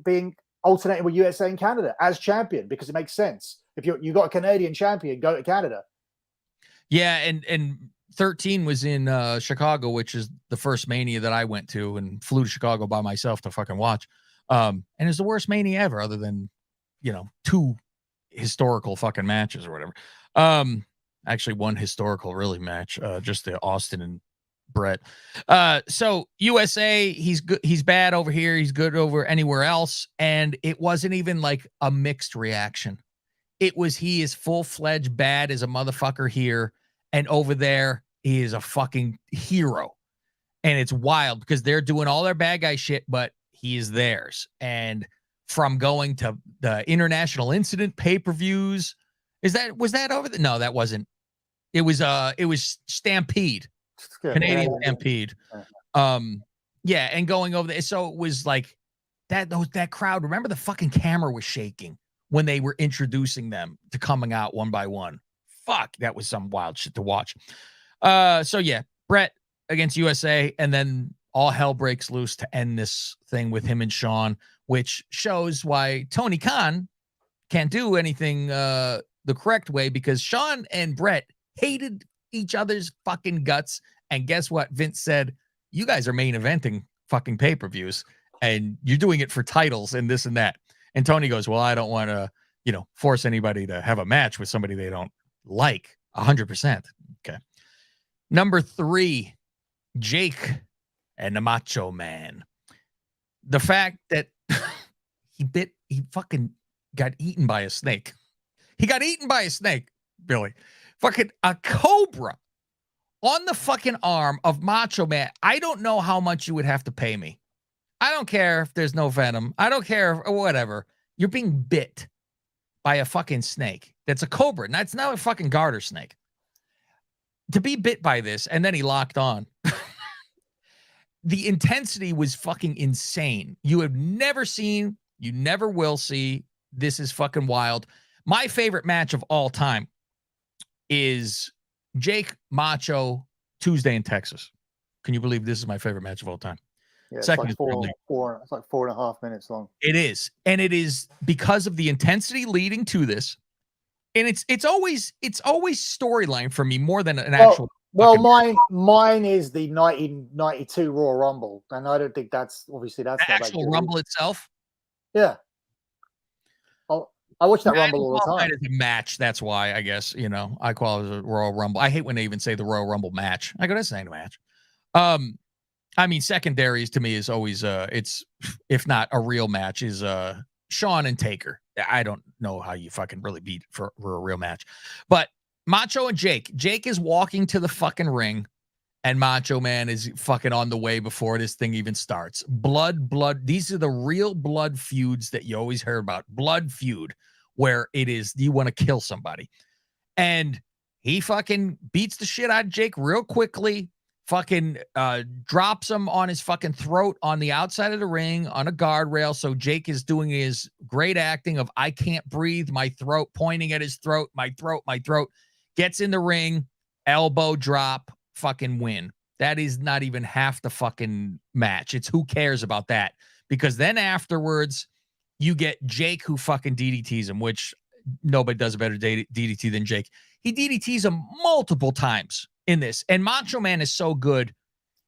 being alternating with USA and Canada as champion because it makes sense. If you got a Canadian champion, go to Canada. Yeah, and 13 was in Chicago, which is the first Mania that I went to and flew to Chicago by myself to fucking watch. And it's the worst Mania ever, other than 2 historical fucking matches or whatever. Actually, one historical really match, just the Austin and Brett. So USA, he's good. He's bad over here. He's good over anywhere else. And it wasn't even like a mixed reaction. It was he is full-fledged bad as a motherfucker here, and over there he is a fucking hero. And it's wild because they're doing all their bad guy shit, but he is theirs. And from going to the International Incident pay-per-views, was that over there? No, that wasn't. It was Stampede. Canadian Stampede. Yeah, and going over there. So it was like that crowd. Remember the fucking camera was shaking when they were introducing them to coming out one by one. Fuck, that was some wild shit to watch. So yeah, Brett against USA, and then all hell breaks loose to end this thing with him and Shawn, which shows why Tony Khan can't do anything the correct way, because Shawn and Brett hated each other's fucking guts. And guess what? Vince said, you guys are main eventing fucking pay-per-views and you're doing it for titles and this and that. And Tony goes, well, I don't want to, force anybody to have a match with somebody they don't like. 100%. Okay. Number 3, Jake and the Macho Man. The fact that he fucking got eaten by a snake. He got eaten by a snake, Billy. Fucking a cobra on the fucking arm of Macho Man. I don't know how much you would have to pay me. I don't care if there's no venom. I don't care if, whatever. You're being bit by a fucking snake. That's a cobra. That's not a fucking garter snake. To be bit by this, and then he locked on. The intensity was fucking insane. You have never seen, you never will see. This is fucking wild. My favorite match of all time is Jake Macho Tuesday in Texas. Can you believe this is my favorite match of all time? Yeah, Second, it's like it's like 4.5 minutes long. It is. And it is because of the intensity leading to this. And it's always storyline for me more than an actual. Well, mine is the 1992 Royal Rumble, and I don't think that's the actual Rumble itself. Yeah, I watch that Rumble all the time. As a match, that's why I guess I call it a Royal Rumble. I hate when they even say the Royal Rumble match. I go, that's not a match. I mean, secondaries to me is always it's if not a real match is Shawn and Taker. I don't know how you fucking really beat for a real match, but Macho and Jake is walking to the fucking ring, and Macho Man is fucking on the way before this thing even starts. Blood. These are the real blood feuds that you always heard about. Blood feud, where it is you want to kill somebody, and he fucking beats the shit out of Jake real quickly. Fucking drops him on his fucking throat on the outside of the ring on a guardrail. So Jake is doing his great acting of I can't breathe, my throat, pointing at his throat, my throat. Gets in the ring, elbow drop, fucking win. That is not even half the fucking match. It's who cares about that? Because then afterwards, you get Jake who fucking DDTs him, which nobody does a better DDT than Jake. He DDTs him multiple times in this. And Macho Man is so good.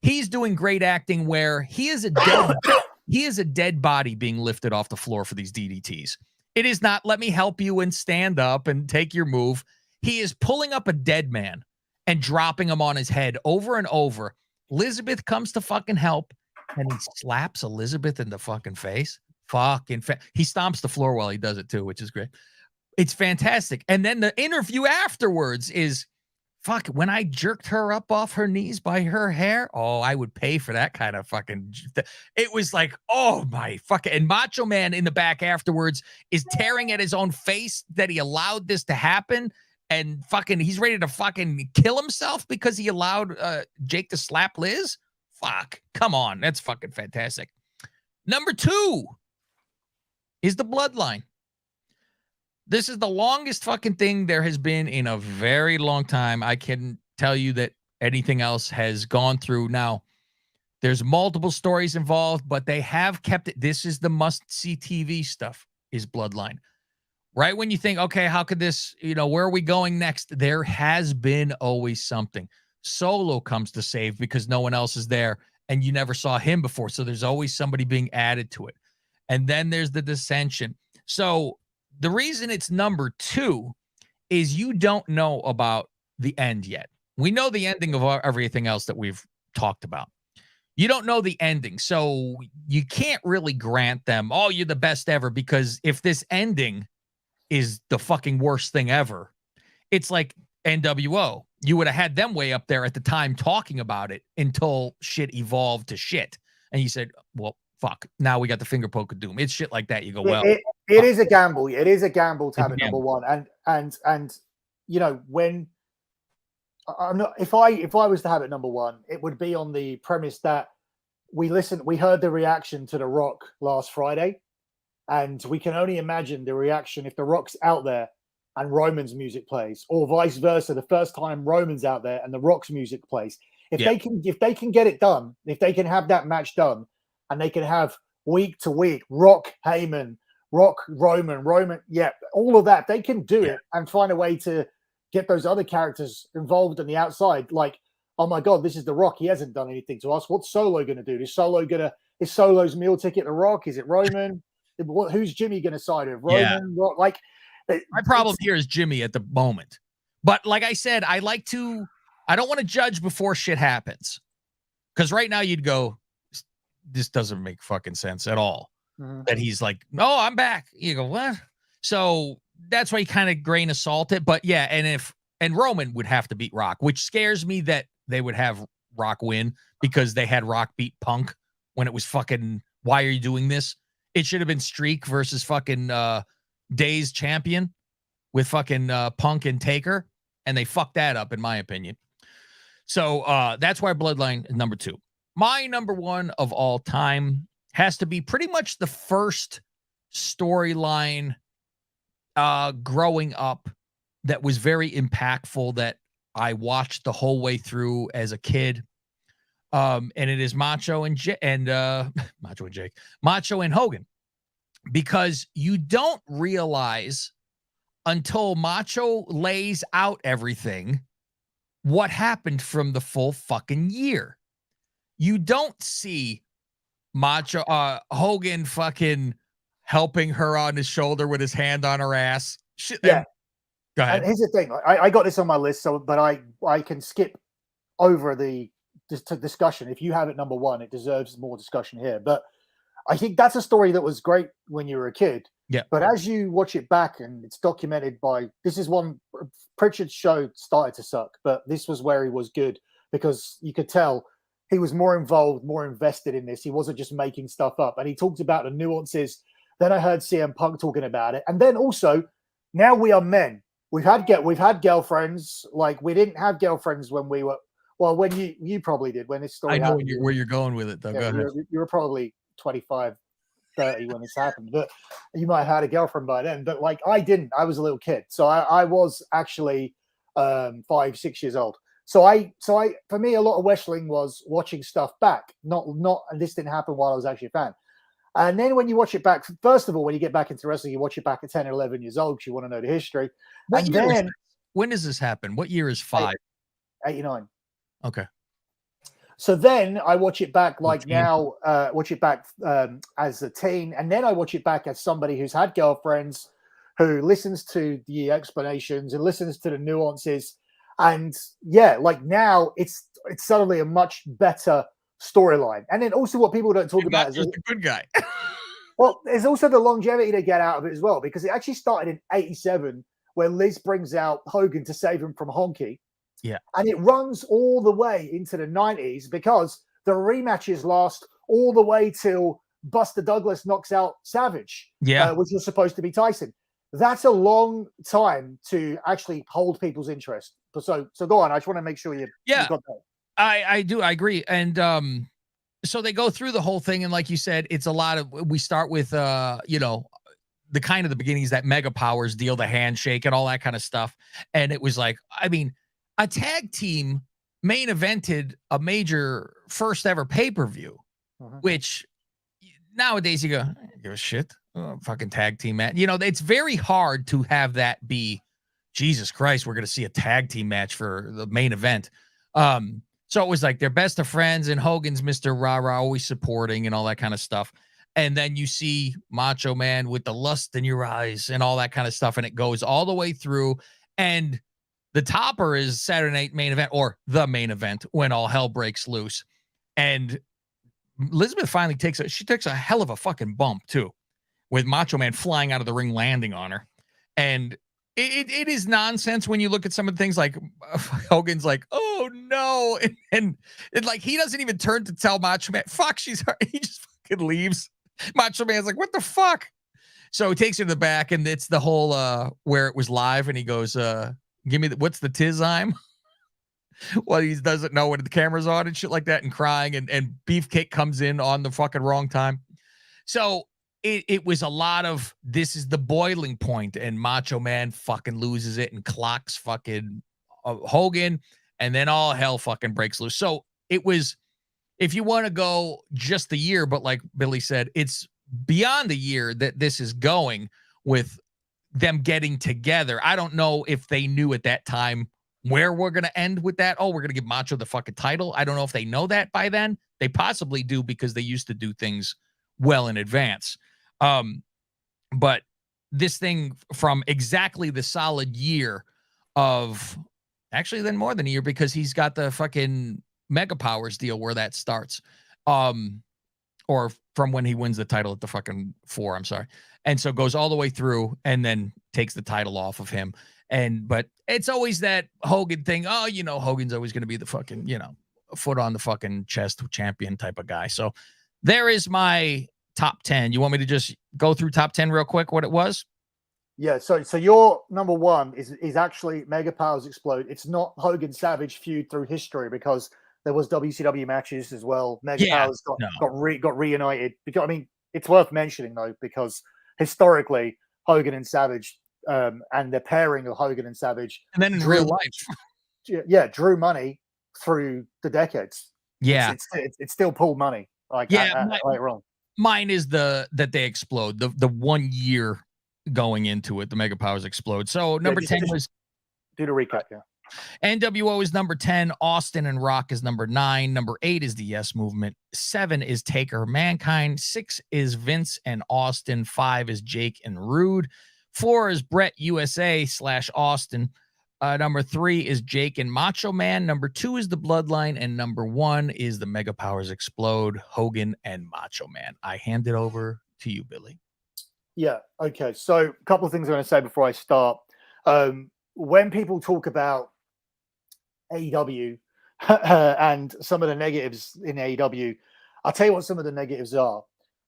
He's doing great acting where he is a dead body being lifted off the floor for these DDTs. It is not let me help you and stand up and take your move. He is pulling up a dead man and dropping him on his head over and over. Elizabeth comes to fucking help, and he slaps Elizabeth in the fucking face. He stomps the floor while he does it too, which is great. It's fantastic. And then the interview afterwards is, fuck, when I jerked her up off her knees by her hair, oh, I would pay for that kind of fucking. It was like, oh my fucking. And Macho Man in the back afterwards is tearing at his own face that he allowed this to happen. And fucking, he's ready to fucking kill himself because he allowed Jake to slap Liz. Fuck, come on, that's fucking fantastic. Number 2 is the Bloodline. This is the longest fucking thing there has been in a very long time. I can tell you that anything else has gone through. Now, there's multiple stories involved, but they have kept it. This is the must-see TV stuff, is Bloodline. Right when you think, okay, how could this, where are we going next? There has been always something. Solo comes to save because no one else is there, and you never saw him before. So there's always somebody being added to it. And then there's the dissension. So the reason it's number 2 is you don't know about the end yet. We know the ending of everything else that we've talked about. You don't know the ending. So you can't really grant them, oh, you're the best ever, because if this ending is the fucking worst thing ever, it's like NWO. You would have had them way up there at the time talking about it until shit evolved to shit. And you said, well, fuck, now we got the finger poke of doom. It's shit like that. You go, well, it is a gamble. It is a gamble to have it number 1. And when I'm not, if I was to have it number 1, it would be on the premise that we heard the reaction to The Rock last Friday, and we can only imagine the reaction if The Rock's out there and Roman's music plays, or vice versa. The first time Roman's out there and The Rock's music plays, if they can get it done, if they can have that match done, and they can have week to week Rock Heyman, Rock Roman, all of that, they can do it and find a way to get those other characters involved on the outside. Like, oh my God, this is The Rock. He hasn't done anything to us. What's Solo going to do? Is Solo's meal ticket to Rock? Is it Roman? Who's Jimmy going to side with? Roman? Rock? Like, my problem here is Jimmy at the moment. But like I said, I don't want to judge before shit happens. Because right now you'd go, this doesn't make fucking sense at all. Mm-hmm. That he's like, oh, I'm back. You go, what? So that's why you kind of grain of salt it. But yeah, and Roman would have to beat Rock, which scares me that they would have Rock win because they had Rock beat Punk when it was fucking, why are you doing this? It should have been Streak versus fucking Days champion with fucking Punk and Taker, and they fucked that up in my opinion. So that's why Bloodline is number 2. My number 1 of all time has to be pretty much the first storyline growing up that was very impactful that I watched the whole way through as a kid. And it is Macho and Jake, Macho and Hogan, because you don't realize until Macho lays out everything what happened from the full fucking year. You don't see Macho Hogan fucking helping her on his shoulder with his hand on her ass. Shit. Yeah. Go ahead. And here's the thing. I got this on my list, but I can skip over the discussion. If you have it number one, it deserves more discussion here. But I think that's a story that was great when you were a kid. Yeah. But as you watch it back, and it's documented by, this is one, Pritchard's show started to suck, but this was where he was good, because you could tell he was more involved, more invested in this. He wasn't just making stuff up. And he talked about the nuances. Then I heard CM Punk talking about it. And then also, now we are men. We've had girlfriends. Like, we didn't have girlfriends when we were, well, when you probably did, when this story I know happened. where you're going with it, though. Yeah, go ahead. you were probably 25, 30 when this happened, but you might have had a girlfriend by then. But like, I didn't. I was a little kid, so I was actually 5, 6 years old. So for me, a lot of wrestling was watching stuff back. Not, and this didn't happen while I was actually a fan. And then when you watch it back, first of all, when you get back into wrestling, you watch it back at 10 or 11 years old because you want to know the history. When does this happen? What year is 5? 89. Okay. So then I watch it back now, watch it back as a teen. And then I watch it back as somebody who's had girlfriends, who listens to the explanations and listens to the nuances. And yeah, like now it's suddenly a much better storyline. And then also what people don't talk about is just a good guy. Well, there's also the longevity to get out of it as well, because it actually started in 87 where Liz brings out Hogan to save him from Honky. Yeah. And it runs all the way into the 90s because the rematches last all the way till Buster Douglas knocks out Savage, which was supposed to be Tyson. That's a long time to actually hold people's interest. So go on. I just want to make sure you got that. I do. I agree. And so they go through the whole thing. And like you said, it's a lot of, we start with, the kind of the beginnings, that Mega Powers deal, the handshake and all that kind of stuff. And it was like, I mean, a tag team main evented a major first ever pay-per-view, which nowadays you go, I don't give a shit. Oh, fucking tag team match. You know, it's very hard to have that be, Jesus Christ, we're going to see a tag team match for the main event. So it was like they're best of friends, and Hogan's Mr. Rah-Rah, always supporting and all that kind of stuff. And then you see Macho Man with the lust in your eyes and all that kind of stuff. And it goes all the way through. And the topper is Saturday Night Main Event, or the main event, when all hell breaks loose. And Elizabeth finally takes a hell of a fucking bump too, with Macho Man flying out of the ring, landing on her. And it is nonsense when you look at some of the things, like Hogan's like, oh no. And like, he doesn't even turn to tell Macho Man, fuck, she's hurt. He just fucking leaves. Macho Man's like, what the fuck? So he takes her to the back, and it's the whole where it was live, and he goes, give me what's the tizyme? Well, he doesn't know when the camera's on and shit like that, and crying, and Beefcake comes in on the fucking wrong time. So it was a lot of, this is the boiling point, and Macho Man fucking loses it and clocks fucking Hogan, and then all hell fucking breaks loose. So it was, if you want to go just the year, but like Billy said, it's beyond the year that this is going with them getting together. I don't know if they knew at that time where we're going to end with that. Oh, we're going to give Macho the fucking title. I don't know if they know that by then. They possibly do, because they used to do things well in advance. But this thing, from exactly the solid year of, actually then more than a year, because he's got the fucking Mega Powers deal where that starts, or from when he wins the title at the fucking 4, I'm sorry. And so goes all the way through, and then takes the title off of him. But it's always that Hogan thing. Oh, Hogan's always going to be the fucking, foot on the fucking chest champion type of guy. So there is my top 10. You want me to just go through top 10 real quick, what it was? Yeah, so your number one is actually Mega Powers Explode. It's not Hogan Savage feud through history, because there was WCW matches as well. Mega Powers got reunited. Because, I mean, it's worth mentioning though, because historically Hogan and Savage, and the pairing of Hogan and Savage, and then in real life, drew money through the decades. Yeah, it's still pulled money. Like, later on. Mine is that they explode the 1 year going into it. The Mega Powers explode. So number 10 was do the recap. Yeah. NWO is number 10. Austin and Rock is number 9. Number 8 is the Yes Movement. 7 is Taker Mankind. 6 is Vince and Austin. 5 is Jake and Rude. 4 is Brett USA / Austin. Number 3 is Jake and Macho Man. Number 2 is the Bloodline. And number 1 is the Mega Powers Explode, Hogan and Macho Man. I hand it over to you, Billy. Yeah. Okay. So a couple of things I'm going to say before I start. When people talk about AEW and some of the negatives in AEW, I'll tell you what some of the negatives are.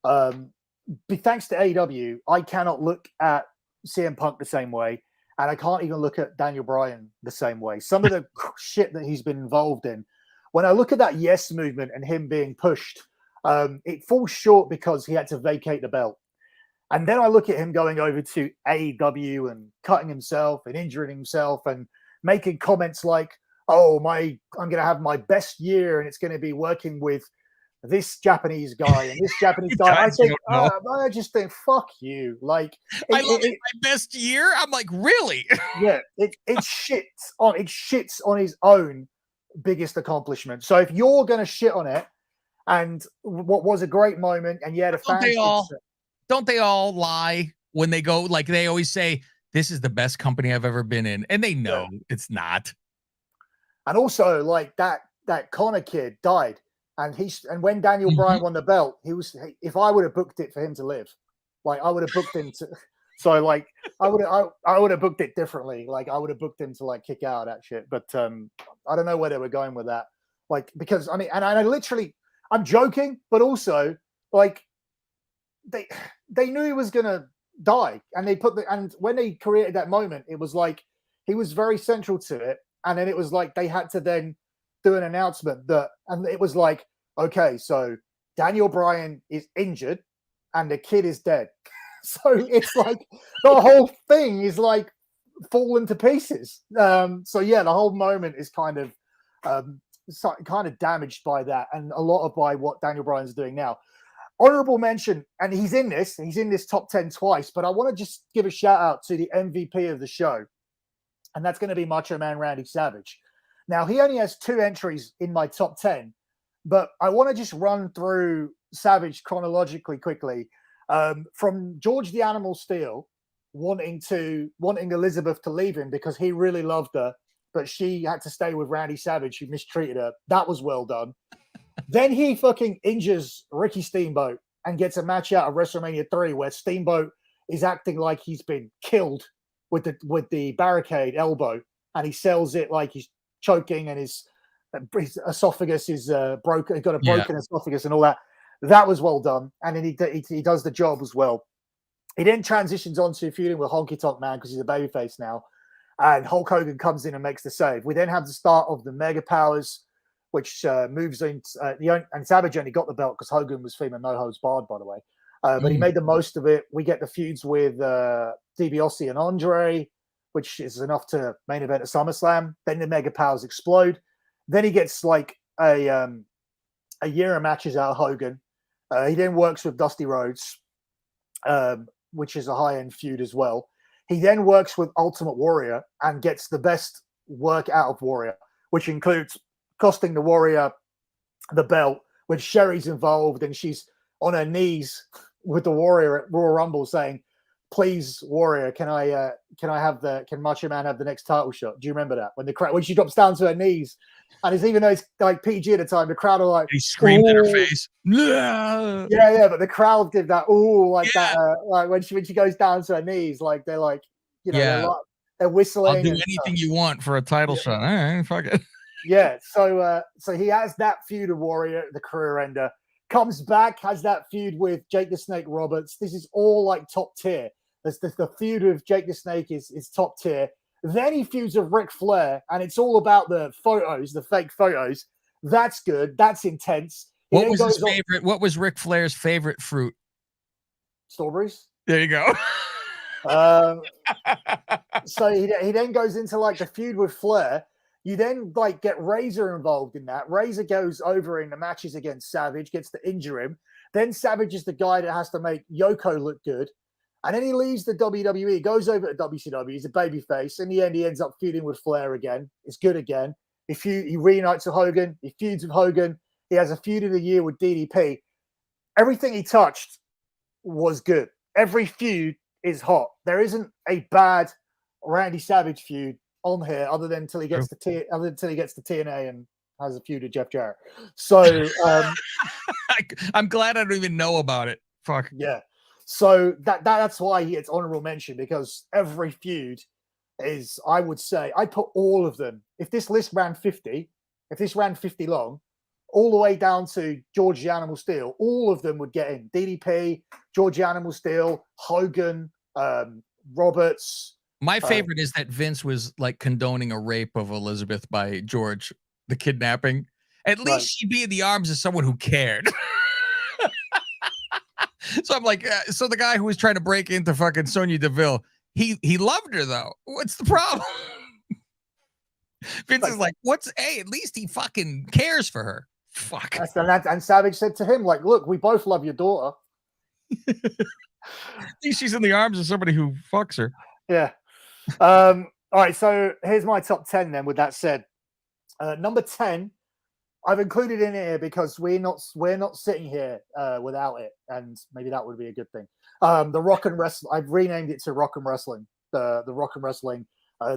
Thanks to AEW, I cannot look at CM Punk the same way, and I can't even look at Daniel Bryan the same way. Some of the shit that he's been involved in, when I look at that Yes Movement and him being pushed, it falls short because he had to vacate the belt. And then I look at him going over to AEW and cutting himself and injuring himself and making comments like, oh, I'm going to have my best year and it's going to be working with this Japanese guy and this Japanese guy. I just think, fuck you. Like, I love it. My best year. I'm like, really? Yeah, it shits on his own biggest accomplishment. So if you're going to shit on it, and what was a great moment, and yeah, the fans. Don't they all lie when they go? Like they always say, "This is the best company I've ever been in," and they know it's not. And also, like that Connor kid died, and when Daniel Bryan won the belt, if I would have booked it for him to live, like I would have booked him to. So like I would have booked it differently. Like I would have booked him to like kick out that shit. But I don't know where they were going with that. Like because I mean, and I literally, I'm joking, but also like they knew he was gonna die, and and when they created that moment, it was like he was very central to it. And then it was like they had to then do an announcement and it was like, okay, so Daniel Bryan is injured and the kid is dead. So it's like the whole thing is like falling to pieces. So yeah, the whole moment is kind of damaged by that, and a lot by what Daniel Bryan's doing now. Honorable mention, and he's in this top 10 twice, but I want to just give a shout out to the MVP of the show. And that's going to be Macho Man Randy Savage. Now, he only has 2 entries in my top 10, but I want to just run through Savage chronologically quickly. From George the Animal Steel wanting Elizabeth to leave him because he really loved her, but she had to stay with Randy Savage, who mistreated her. That was well done. Then he fucking injures Ricky Steamboat and gets a match out of WrestleMania 3 where Steamboat is acting like he's been killed with the barricade elbow, and he sells it like he's choking and his esophagus is broken. He got a broken esophagus and all that. That was well done, and then he does the job as well. He then transitions on to feuding with Honky Tonk Man because he's a babyface now, and Hulk Hogan comes in and makes the save. We then have the start of the Mega Powers, which moves into and Savage only got the belt because Hogan was feeling no holds barred, by the way. But he made the most of it. We get the feuds with DiBiase and Andre, which is enough to main event at SummerSlam. Then the Mega Powers explode. Then he gets like a year of matches out of Hogan. He then works with Dusty Rhodes, which is a high-end feud as well. He then works with Ultimate Warrior and gets the best work out of Warrior, which includes costing the Warrior the belt when Sherry's involved and she's on her knees with the Warrior at Royal Rumble saying, "Please, Warrior, can Macho Man have the next title shot?" Do you remember that? When she drops down to her knees, and it's even though it's like PG at the time, the crowd are like, he screamed in her face. Yeah, but the crowd did that. That. Like when she goes down to her knees, like they're like, they're whistling. I'll do anything you want for a title shot. All right, fuck it. Yeah, so he has that feud of Warrior, the career ender. Comes back, has that feud with Jake the Snake Roberts. This is all like top tier. The feud with Jake the Snake is top tier. Then he feuds with Ric Flair, and it's all about the photos, the fake photos. That's good. That's intense. What was his favorite? What was Ric Flair's favorite fruit? Strawberries. There you go. So he then goes into like the feud with Flair. You then like get Razor involved in that. Razor goes over in the matches against Savage, gets to injure him. Then Savage is the guy that has to make Yoko look good. And then he leaves the WWE, goes over to WCW. He's a babyface. In the end, he ends up feuding with Flair again. It's good again. He reunites with Hogan. He feuds with Hogan. He has a feud of the year with DDP. Everything he touched was good. Every feud is hot. There isn't a bad Randy Savage feud on here other than until he gets to TNA and has a feud with Jeff Jarrett. So I'm glad I don't even know about it. Fuck. Yeah. So that's why he gets honorable mention, because every feud is, I would say, I put all of them. If this list ran 50, if this ran 50 long, all the way down to George the Animal Steel, all of them would get in. DDP, George the Animal Steel, Hogan, Roberts. My favorite is that Vince was like condoning a rape of Elizabeth by George, the kidnapping. At least she'd be in the arms of someone who cared. So I'm like, so the guy who was trying to break into fucking Sonya Deville, he loved her though. What's the problem? Vince is like, at least he fucking cares for her. Fuck. And Savage said to him, like, look, we both love your daughter. At least she's in the arms of somebody who fucks her. Yeah. All right, so here's my top 10 then, with that said. Number 10, I've included in here because we're not sitting here without it, and maybe that would be a good thing. The Rock and Wrestling. I've renamed it to Rock and Wrestling. The Rock and Wrestling.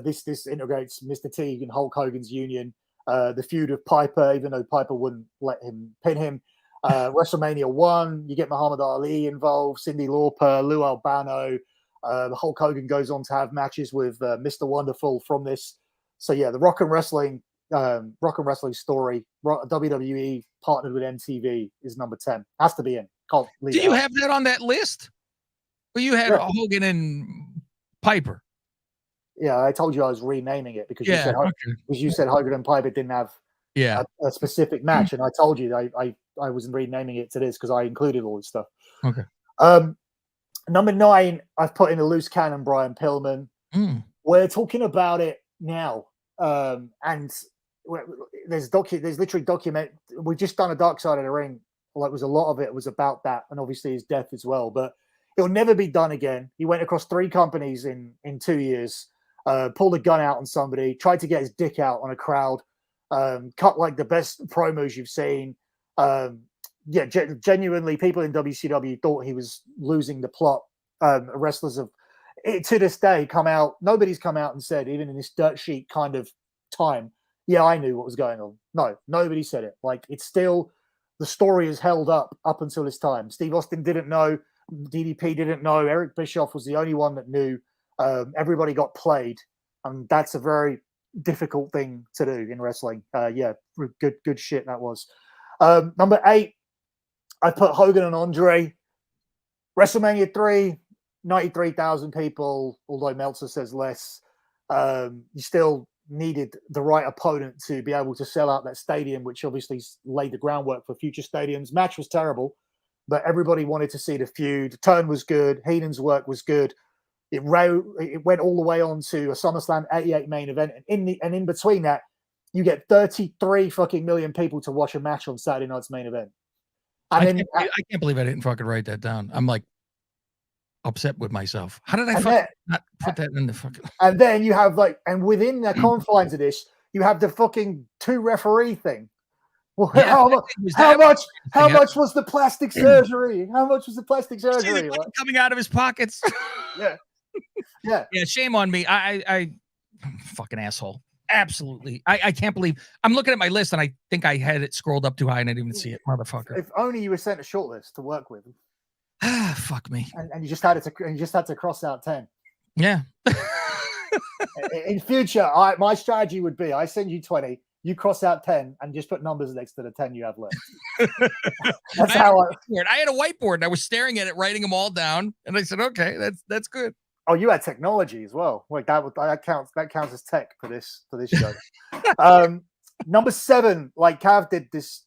This integrates Mr. T and Hulk Hogan's union. The feud of Piper, even though Piper wouldn't let him pin him. WrestleMania 1, you get Muhammad Ali involved, Cyndi Lauper, Lou Albano. Hulk Hogan goes on to have matches with Mr. Wonderful from this. So yeah, the Rock and Wrestling story, WWE partnered with MTV, is number 10. Has to be in. Can't leave. Do you have that on that list? Well, you had Hogan and Piper. Yeah, I told you I was renaming it because you said Hogan and Piper didn't have a specific match, and I told you I was renaming it to this because I included all this stuff. Okay. Number 9, I've put in a loose cannon, Brian Pillman. We're talking about it now, and there's literally document. We've just done a Dark Side of the Ring. Like, was a lot of it was about that, and obviously his death as well. But it'll never be done again. He went across 3 companies in 2 years. Pulled a gun out on somebody, tried to get his dick out on a crowd, cut like the best promos you've seen. Genuinely, people in WCW thought he was losing the plot. Wrestlers have, to this day, come out. Nobody's come out and said, even in this dirt sheet kind of time, yeah, I knew what was going on. No, nobody said it. Like, it's still, the story is held up until this time. Steve Austin didn't know. DDP didn't know. Eric Bischoff was the only one that knew. Everybody got played, and that's a very difficult thing to do in wrestling. Good shit that was. Number 8, I put Hogan and Andre. WrestleMania 3, 93,000 people, although Meltzer says less. You still needed the right opponent to be able to sell out that stadium, which obviously laid the groundwork for future stadiums. Match was terrible, but everybody wanted to see the feud. The turn was good. Heenan's work was good. It went all the way on to a SummerSlam 88 main event. And in between that, you get 33 fucking million people to watch a match on Saturday night's main event. I can't believe I didn't fucking write that down. I'm like upset with myself. How did I not put that in the fucking... And then you have and within the confines of this, you have the fucking 2 referee thing. Well, how much was the plastic surgery? How much was the plastic surgery? Coming out of his pockets. Yeah. Shame on me. I fucking asshole. Absolutely. I can't believe I'm looking at my list and I think I had it scrolled up too high and I didn't even see it. Motherfucker. If only you were sent a short list to work with. Fuck me. And you just had to cross out 10. Yeah. In future, my strategy would be I send you 20, you cross out 10 and just put numbers next to the 10 you have left. That's how I had a whiteboard and I was staring at it, writing them all down, and I said, okay, that's good. Oh, you had technology as well. Like that counts as tech for this show. Number 7, like Cav did this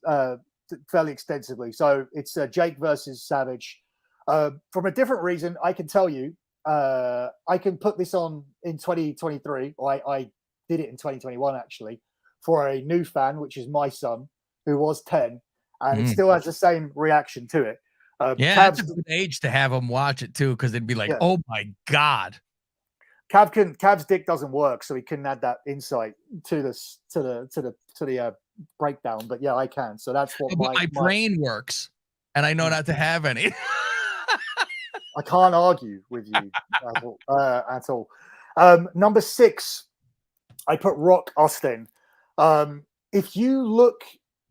fairly extensively. So it's Jake versus Savage. From a different reason, I can tell you, I can put this on in 2023. Or I did it in 2021 actually, for a new fan, which is my son, who was 10, and it still has the same reaction to it. Yeah, that's a good age to have them watch it too, because they'd be like, "Oh my god." Cav's dick doesn't work, so he couldn't add that insight to the breakdown. But yeah, I can. So that's what my brain works, and I know not to have any. I can't argue with you at all. Number 6, I put Rock Austin. If you look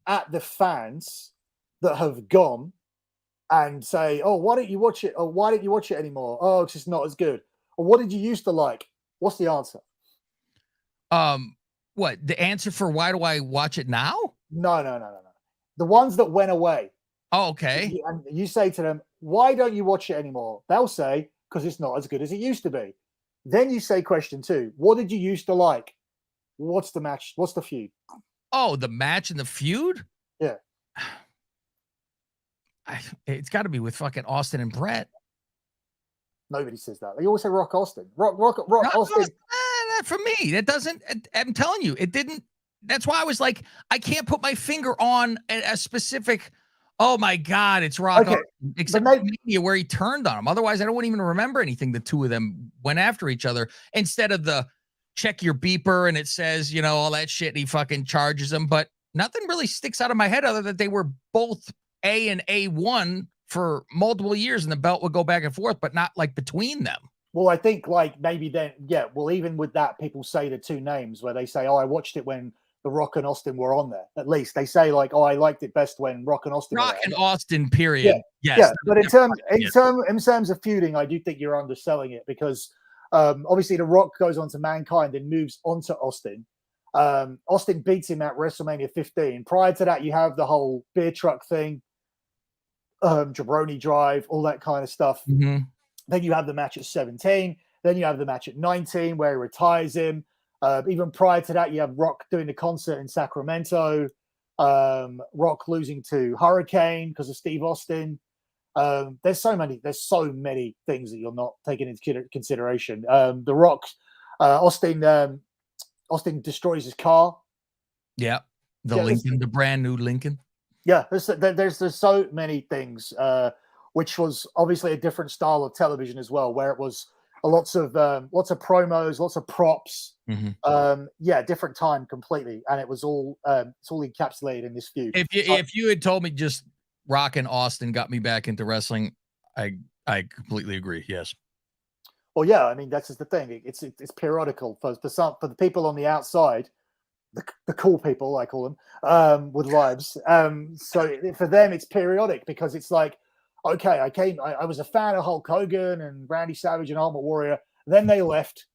at the fans that have gone and say, "Oh, why don't you watch it?" Or "Why don't you watch it anymore?" "Oh, it's just not as good." Or "What did you used to like?" What's the answer? What the answer for why do I watch it now? No. The ones that went away. Oh, okay. And you say to them, "Why don't you watch it anymore?" They'll say, "Because it's not as good as it used to be." Then you say question 2, "What did you used to like?" "What's the match? What's the feud?" Oh, the match and the feud? Yeah. It's got to be with fucking Austin and Brett. Nobody says that. They always say Rock Austin. Rock Austin. Not for me. That doesn't. I'm telling you, it didn't. That's why I was like, I can't put my finger on a specific. Oh my god, it's Rock Austin, except Mania where he turned on him. Otherwise, I don't even remember anything. The two of them went after each other instead of the check your beeper and it says, all that shit. And he fucking charges them, but nothing really sticks out of my head other than they were both A and A1 for multiple years, and the belt would go back and forth, but not like between them. Well, I think like maybe then, yeah. Well, even with that, people say the two names where they say, "Oh, I watched it when The Rock and Austin were on there." At least they say like, "Oh, I liked it best when Rock and Austin." Rock and Austin, period. Yeah. Yes. Yeah. But in terms of feuding, I do think you're underselling it because obviously The Rock goes on to Mankind and moves onto Austin. Austin beats him at WrestleMania 15. Prior to that, you have the whole beer truck thing, jabroni drive, all that kind of stuff. Mm-hmm. Then you have the match at 17. Then you have the match at 19 where he retires him. Even prior to that, you have Rock doing the concert in Sacramento. Rock losing to Hurricane because of Steve Austin. There's so many things that you're not taking into consideration. The Rock, Austin destroys his car. Yeah, Lincoln, the brand new Lincoln. Yeah, there's so many things, which was obviously a different style of television as well, where it was lots of promos, lots of props. Mm-hmm. Different time completely, and it was all it's all encapsulated in this feud. If you had told me just Rock and Austin got me back into wrestling, I completely agree. Yes. Well, yeah, I mean that's just the thing. It's periodical for the people on the outside, the cool people I call them, with lives. So for them it's periodic because it's like, okay, I was a fan of Hulk Hogan and Randy Savage and Ultimate Warrior. Then they left.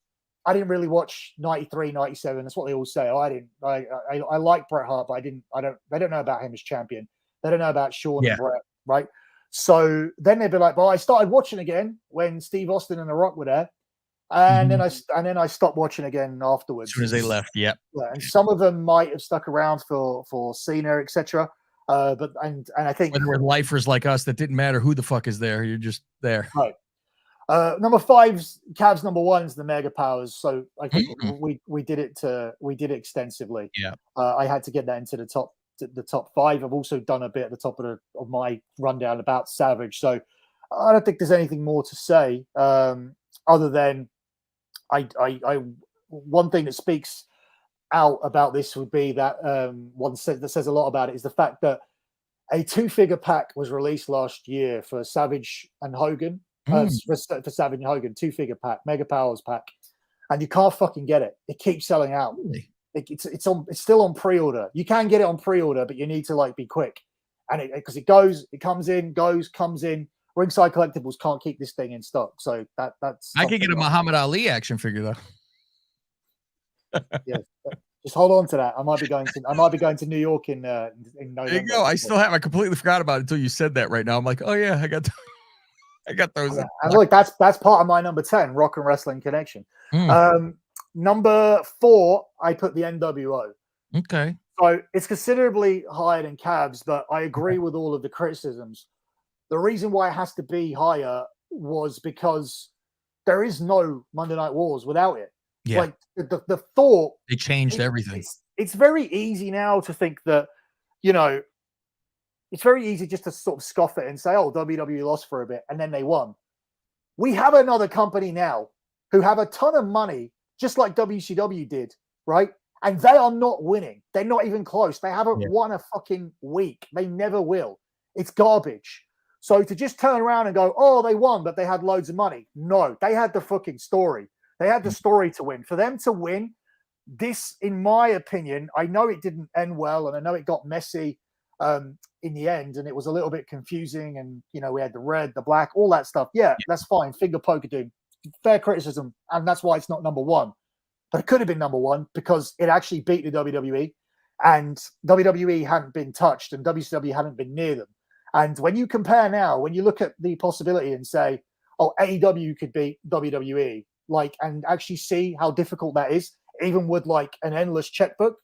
I didn't really watch 93, 97. That's what they all say. Oh, I like Bret Hart, but they don't know about him as champion. They don't know about Shawn and Bret, right? So then they'd be like, well, I started watching again when Steve Austin and The Rock were there. And then I stopped watching again afterwards. As soon as they left, yeah. And some of them might have stuck around for Cena, etc. But I think when we're lifers like us, that didn't matter who the fuck is there. You're just there. Right. Number 5's Cavs. Number 1's the Mega Powers. So I think we did it extensively. Yeah. I had to get that into the top 5. I've also done a bit at the top of my rundown about Savage. So I don't think there's anything more to say other than I one thing that speaks out about this would be that that says a lot about it is the fact that a 2-figure pack was released last year for Savage and Hogan. For Savage and Hogan, 2-figure pack, Mega Powers pack, and you can't fucking get it. It keeps selling out. Really? It's still on pre-order. You can get it on pre-order, but you need to be quick. And because it comes in. Ringside Collectibles can't keep this thing in stock, so that's. I could get a Muhammad Ali action figure though. Yeah, just hold on to that. I might be going to New York in November. There you go. I completely forgot about it until you said that right now. I'm like, oh yeah, I got those. Yeah. And look, that's part of my number 10, Rock and Wrestling Connection. Number 4, I put the NWO. Okay. So it's considerably higher than Cavs, but I agree with all of the criticisms. The reason why it has to be higher was because there is no Monday Night Wars without it. Yeah. Like the thought. They changed everything. It's very easy now to think that, it's very easy just to sort of scoff it and say, oh, WWE lost for a bit and then they won. We have another company now who have a ton of money, just like WCW did, right? And they are not winning. They're not even close. They haven't won a fucking week. They never will. It's garbage. So to just turn around and go, oh, they won, but they had loads of money. No, they had the fucking story. They had the story to win. For them to win, this, in my opinion, I know it didn't end well, and I know it got messy in the end, and it was a little bit confusing, and, you know, we had the red, the black, all that stuff. Yeah, that's fine. Finger poker dude. Fair criticism, and that's why it's not number one. But it could have been number one because it actually beat the WWE, and WWE hadn't been touched, and WCW hadn't been near them. And when you compare now, when you look at the possibility and say, oh, AEW could beat WWE, like, and actually see how difficult that is, even with like an endless checkbook,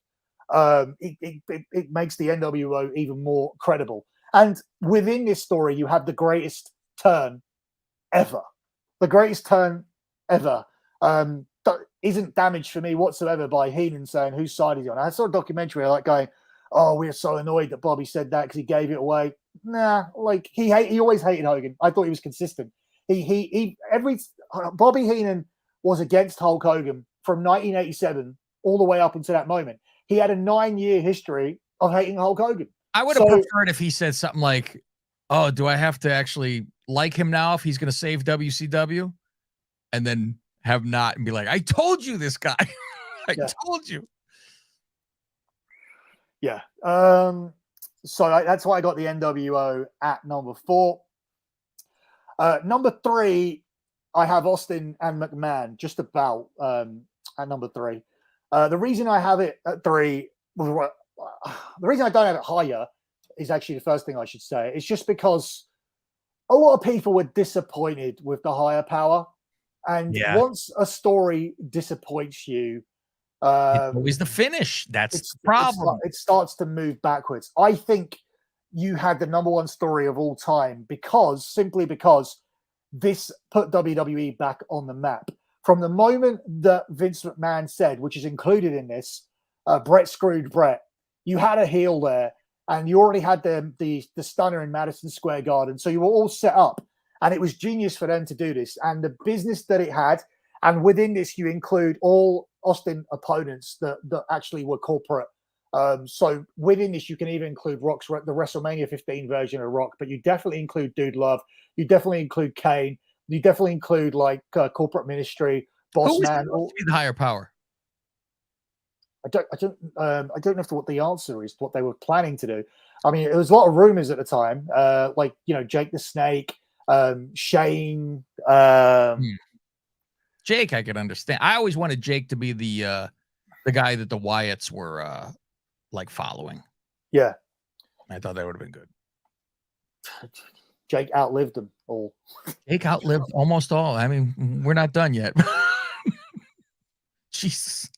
it makes the NWO even more credible. And within this story, you have the greatest turn ever. The greatest turn ever. Isn't damaged for me whatsoever by Heenan saying whose side is he on. I saw a documentary like going, oh, we're so annoyed that Bobby said that because he gave it away. Nah, like he always hated Hogan. I thought he was consistent. Bobby Heenan was against Hulk Hogan from 1987 all the way up until that moment. He had a 9-year history of hating Hulk Hogan. I would have preferred if he said something like, oh, do I have to actually like him now if he's going to save WCW? And then have not and be like, I told you this guy. I told you. Yeah. So that's why I got the NWO at number 4. Number 3, I have Austin and McMahon just about at number 3. The reason I have it at 3, the reason I don't have it higher is actually the first thing I should say. It's just because a lot of people were disappointed with the higher power. And once a story disappoints you, it's always the finish. That's the problem. It starts to move backwards. I think you had the number 1 story of all time simply because this put WWE back on the map. From the moment that Vince McMahon said, which is included in this, Brett screwed Brett, you had a heel there, and you already had the stunner in Madison Square Garden. So you were all set up. And it was genius for them to do this. And the business that it had, and within this, you include all Austin opponents that actually were corporate. So within this, you can even include Rock's the WrestleMania 15 version of Rock, but you definitely include Dude Love. You definitely include Kane. You definitely include like corporate ministry, Boss Man. Who the higher power? I don't know what the answer is. What they were planning to do. I mean, there was a lot of rumors at the time, like Jake the Snake. Shane, Jake, I could understand. I always wanted Jake to be the guy that the Wyatts were like following. Yeah, I thought that would have been good. Jake outlived them all. Jake outlived almost all. I mean, we're not done yet. Jesus,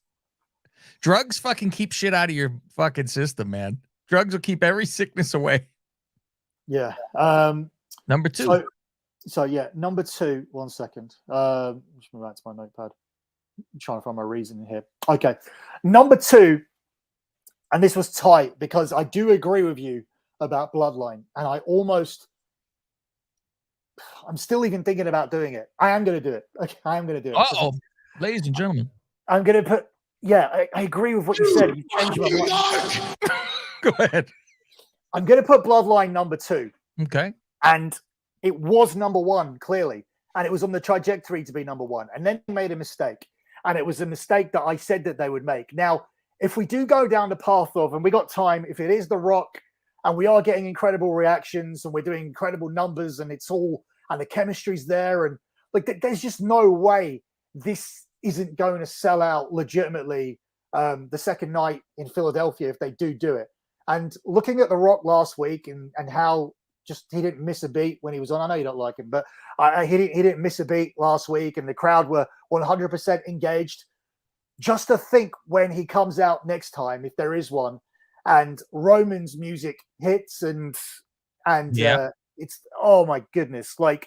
drugs fucking keep shit out of your fucking system, man. Drugs will keep every sickness away. Yeah. Number 2. So yeah, number 2. 1 second. Just move back to my notepad. I'm trying to find my reason here. Okay, number 2, and this was tight because I do agree with you about Bloodline, and I'm still even thinking about doing it. I am going to do it. Okay, I am going to do it. Uh-oh, ladies and gentlemen. I'm going to put. Yeah, I agree with what you said. You changed my mind. Go ahead. I'm going to put Bloodline number 2. Okay, and it was number 1, clearly. And it was on the trajectory to be number 1. And then made a mistake. And it was a mistake that I said that they would make. Now, if we do go down the path of, and we got time, if it is The Rock, and we are getting incredible reactions, and we're doing incredible numbers, and and the chemistry's there, and like, there's just no way this isn't going to sell out legitimately the second night in Philadelphia if they do it. And looking at The Rock last week and how he didn't miss a beat when he was on. I know you don't like him, but he didn't miss a beat last week, and the crowd were 100% engaged. Just to think when he comes out next time, if there is one, and Roman's music hits, and it's, oh my goodness, like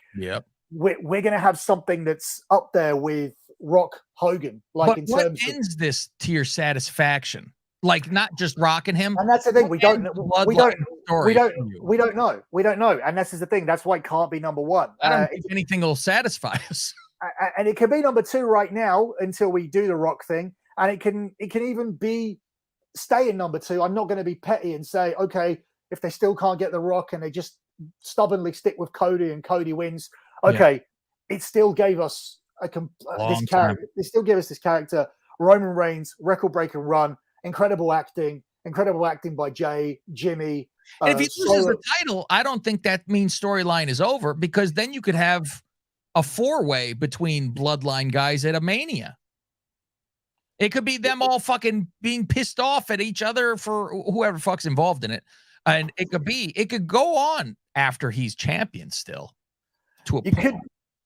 we're gonna have something that's up there with Rock Hogan. Like, but what ends this to your satisfaction? Like not just rocking him. And that's the thing. We don't know. We don't know. And this is the thing. That's why it can't be number one. I don't think anything will satisfy us. And it can be number two right now until we do the Rock thing. And it can even be stay in number two. I'm not going to be petty and say, okay, if they still can't get the Rock and they just stubbornly stick with Cody and Cody wins, okay, it still gave us this character. It still gave us this character, Roman Reigns, record-breaking run, incredible acting by Jay, Jimmy. And if he loses the title, I don't think that means storyline is over, because then you could have a four-way between Bloodline guys at a Mania. It could be them all fucking being pissed off at each other for whoever fuck's involved in it. And it could go on after he's champion still.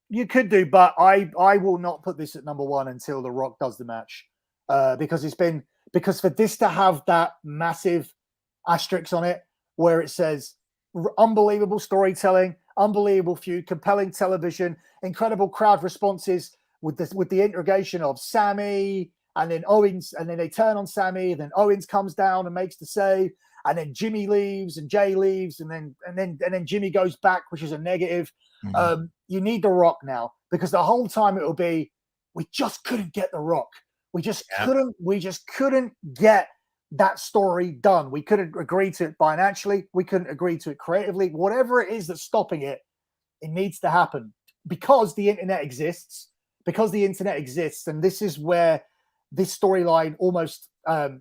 You could do, but I will not put this at number one until The Rock does the match. Because for this to have that massive asterisk on it, where it says unbelievable storytelling, unbelievable feud, compelling television, incredible crowd responses with the integration of Sammy and then Owens, and then they turn on Sammy, then Owens comes down and makes the save, and then Jimmy leaves and Jay leaves, and then Jimmy goes back, which is a negative. Mm-hmm. You need The Rock now, because the whole time it will be, we just couldn't get The Rock. We just couldn't get that story done. We couldn't agree to it financially. We couldn't agree to it creatively. Whatever it is that's stopping it, it needs to happen because the internet exists. And this is where this storyline almost has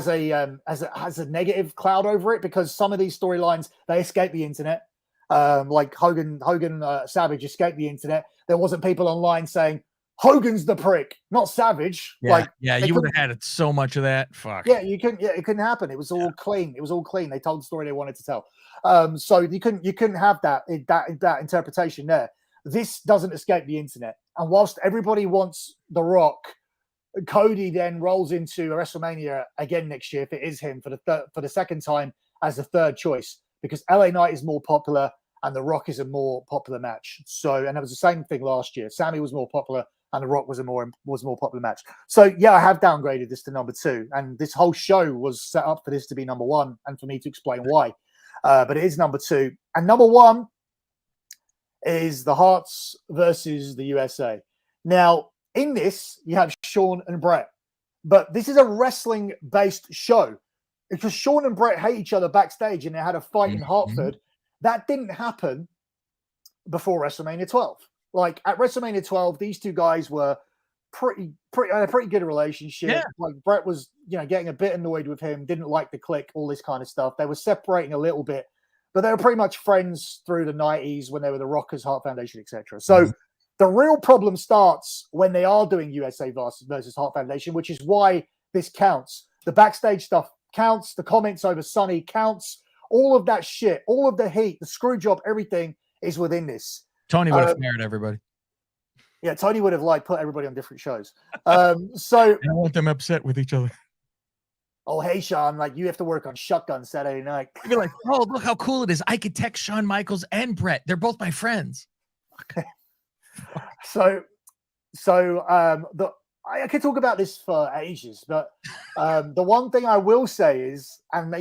a negative cloud over it, because some of these storylines, they escape the internet. Like Hogan Savage escaped the internet. There wasn't people online saying Hogan's the prick, not Savage. You would have had so much of that. Fuck. Yeah, it couldn't happen. It was all clean. It was all clean. They told the story they wanted to tell. So you couldn't have that interpretation there. This doesn't escape the internet. And whilst everybody wants The Rock, Cody then rolls into WrestleMania again next year, if it is him, for the second time as the third choice, because LA Knight is more popular and The Rock is a more popular match. So, and it was the same thing last year. Sammy was more popular and The Rock was a more popular match. So yeah, I have downgraded this to number two, and this whole show was set up for this to be number one and for me to explain why. But it is number two, and number one is the Hearts versus the USA. Now, in this, you have Shawn and Bret, but this is a wrestling-based show, because Shawn and Bret hate each other backstage and they had a fight in Hartford. That didn't happen before WrestleMania 12. Like at WrestleMania 12, these two guys were had a pretty good relationship. Yeah. Like Bret was, getting a bit annoyed with him, didn't like the click, all this kind of stuff. They were separating a little bit, but they were pretty much friends through the 90s when they were the Rockers, Hart Foundation, etc. So the real problem starts when they are doing USA versus Hart Foundation, which is why this counts. The backstage stuff counts. The comments over Sonny counts. All of that shit, all of the heat, the screw job, everything is within this. Tony would have married everybody. Yeah, Tony would have put everybody on different shows. So I want them upset with each other. Oh, hey, Shawn, you have to work on Shotgun Saturday night. You'd be like, oh, look how cool it is. I could text Shawn Michaels and Bret. They're both my friends. Okay. So I could talk about this for ages, but the one thing I will say is, and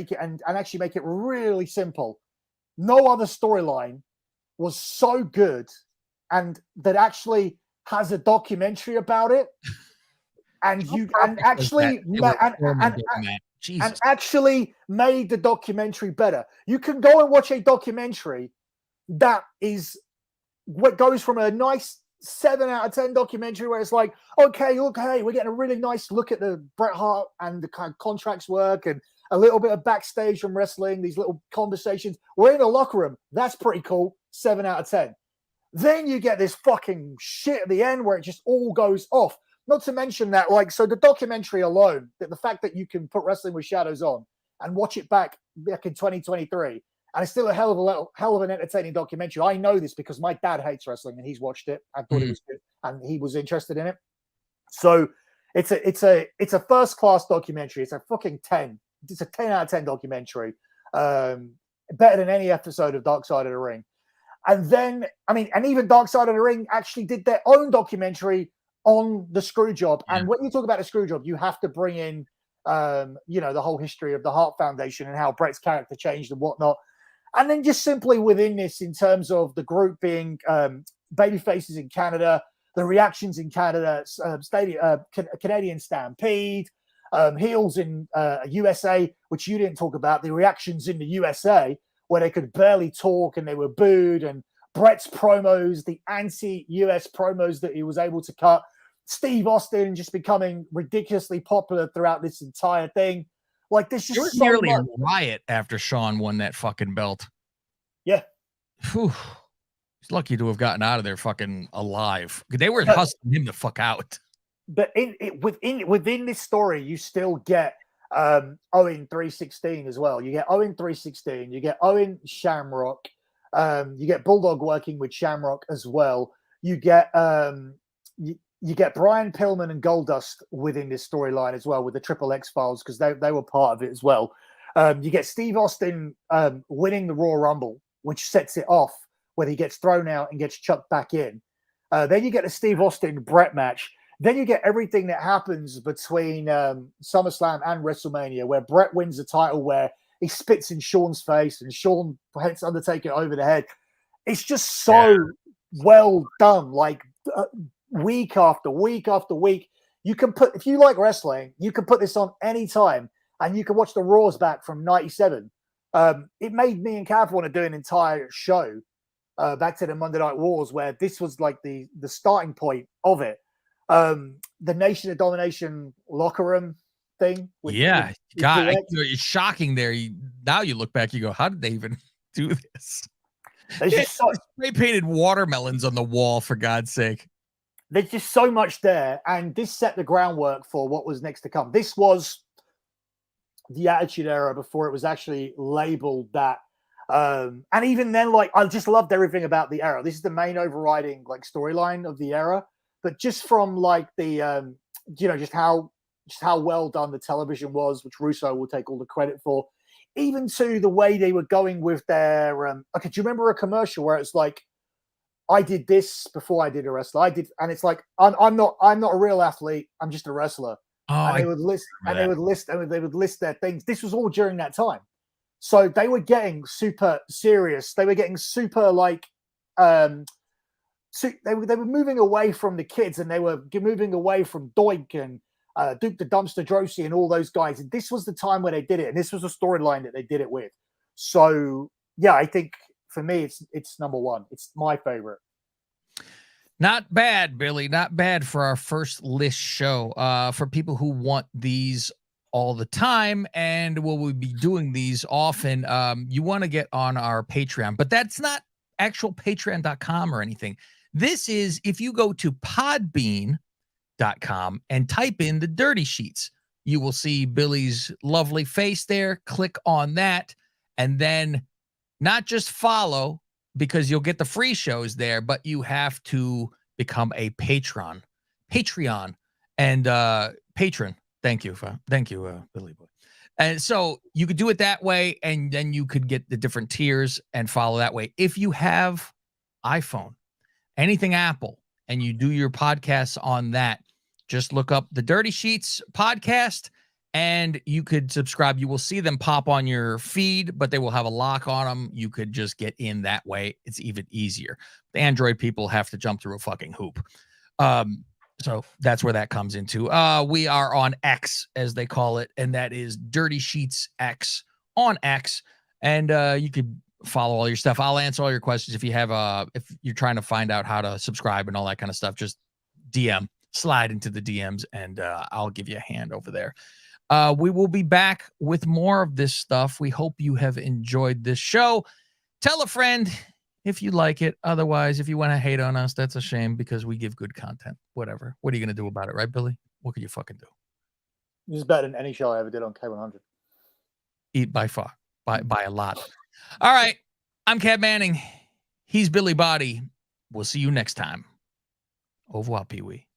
actually make it really simple, no other storyline was so good and that actually has a documentary about it, and actually made the documentary better. You can go and watch a documentary that is what goes from a nice 7 out of 10 documentary where it's like, okay, look, hey, we're getting a really nice look at the Bret Hart and the kind of contracts work and a little bit of backstage from wrestling, these little conversations. We're in the locker room. That's pretty cool. 7 out of 10. Then you get this fucking shit at the end where it just all goes off. Not to mention that, so the documentary alone, that the fact that you can put Wrestling with Shadows on and watch it back in 2023, and it's still a hell of an entertaining documentary. I know this because my dad hates wrestling and he's watched it and thought it was good and he was interested in it. So it's a first class documentary. It's a fucking 10. It's a 10 out of 10 documentary. Better than any episode of Dark Side of the Ring. And then, and even Dark Side of the Ring actually did their own documentary on the screw job. Yeah. And when you talk about the screw job, you have to bring in, the whole history of the Hart Foundation and how Bret's character changed and whatnot. And then just simply within this, in terms of the group being baby faces in Canada, the reactions in Canada, Canadian Stampede, heels in USA, which you didn't talk about, the reactions in the USA where they could barely talk and they were booed, and Bret's promos, the anti-US promos that he was able to cut, Steve Austin just becoming ridiculously popular throughout this entire thing. Like, there's There just was so nearly much. a riot after Sean won that fucking belt. Yeah. Whew. He's lucky to have gotten out of there fucking alive. They were hustling him the fuck out. But within this story, you still get Owen 316 as well. You get Owen 316, you get Owen Shamrock, you get Bulldog working with Shamrock as well. You get you get Brian Pillman and Goldust within this storyline as well, with the Triple X Files, because they were part of it as well. You get Steve Austin winning the Royal Rumble, which sets it off when he gets thrown out and gets chucked back in. Then you get the Steve Austin Bret match. Then you get everything that happens between SummerSlam and WrestleMania, where Bret wins the title, where he spits in Shawn's face and Shawn hits Undertaker over the head. It's just so well done. Like, week after week after week, you can put, if you like wrestling, you can put this on any time, and you can watch the Raws back from '97. It made me and Cav want to do an entire show back to the Monday Night Wars, where this was like the starting point of it. The Nation of Domination locker room thing. God, it's shocking there. Now you look back, you go, how did they even do this? There's just spray painted watermelons on the wall, for God's sake. There's just so much there, and this set the groundwork for what was next to come. This was the Attitude Era before it was actually labeled that. And even then, like, I just loved everything about the era. This is the main overriding like storyline of the era. But just from like the just how well done the television was, which Russo will take all the credit for, even to the way they were going with their okay, do you remember a commercial where it's like, I did this before I did a wrestler. And it's like, I'm not a real athlete, I'm just a wrestler. They would list their things. This was all during that time. So they were getting super serious. They were getting super like so they were moving away from the kids, and they were moving away from Doink and Duke the Dumpster Drosy and all those guys. And this was the time where they did it, and this was a storyline that they did it with. So yeah, I think for me, it's number one. It's my favorite. Not bad, Billy. Not bad for our first list show. For people who want these all the time, and we'll be doing these often, you want to get on our Patreon, but that's not actual patreon.com or anything. This is if you go to podbean.com and type in the Dirty Sheets, you will see Billy's lovely face there. Click on that, and then not just follow, because you'll get the free shows there, but you have to become a Patreon and patron. Thank you, Billy Boy. And so you could do it that way, and then you could get the different tiers and follow that way. If you have iPhone, anything Apple, and you do your podcasts on that, just look up the Dirty Sheets podcast, and you could subscribe. You will see them pop on your feed, but they will have a lock on them. You could just get in that way. It's even easier. The Android people have to jump through a fucking hoop. So that's where that comes into. We are on X, as they call it, and that is Dirty Sheets X on X. And you could follow all your stuff. I'll answer all your questions. If you have if you're trying to find out how to subscribe and all that kind of stuff, just slide into the DMs, and I'll give you a hand over there. We will be back with more of this stuff. We hope you have enjoyed this show. Tell a friend if you like it. Otherwise, if you want to hate on us, that's a shame, because we give good content. Whatever. What are you going to do about it, right, Billy? What could you fucking do? This is better than any show I ever did on K100. Eat by far. By a lot. All right. I'm Cab Manning. He's Billy Body. We'll see you next time. Au revoir, Pee-wee.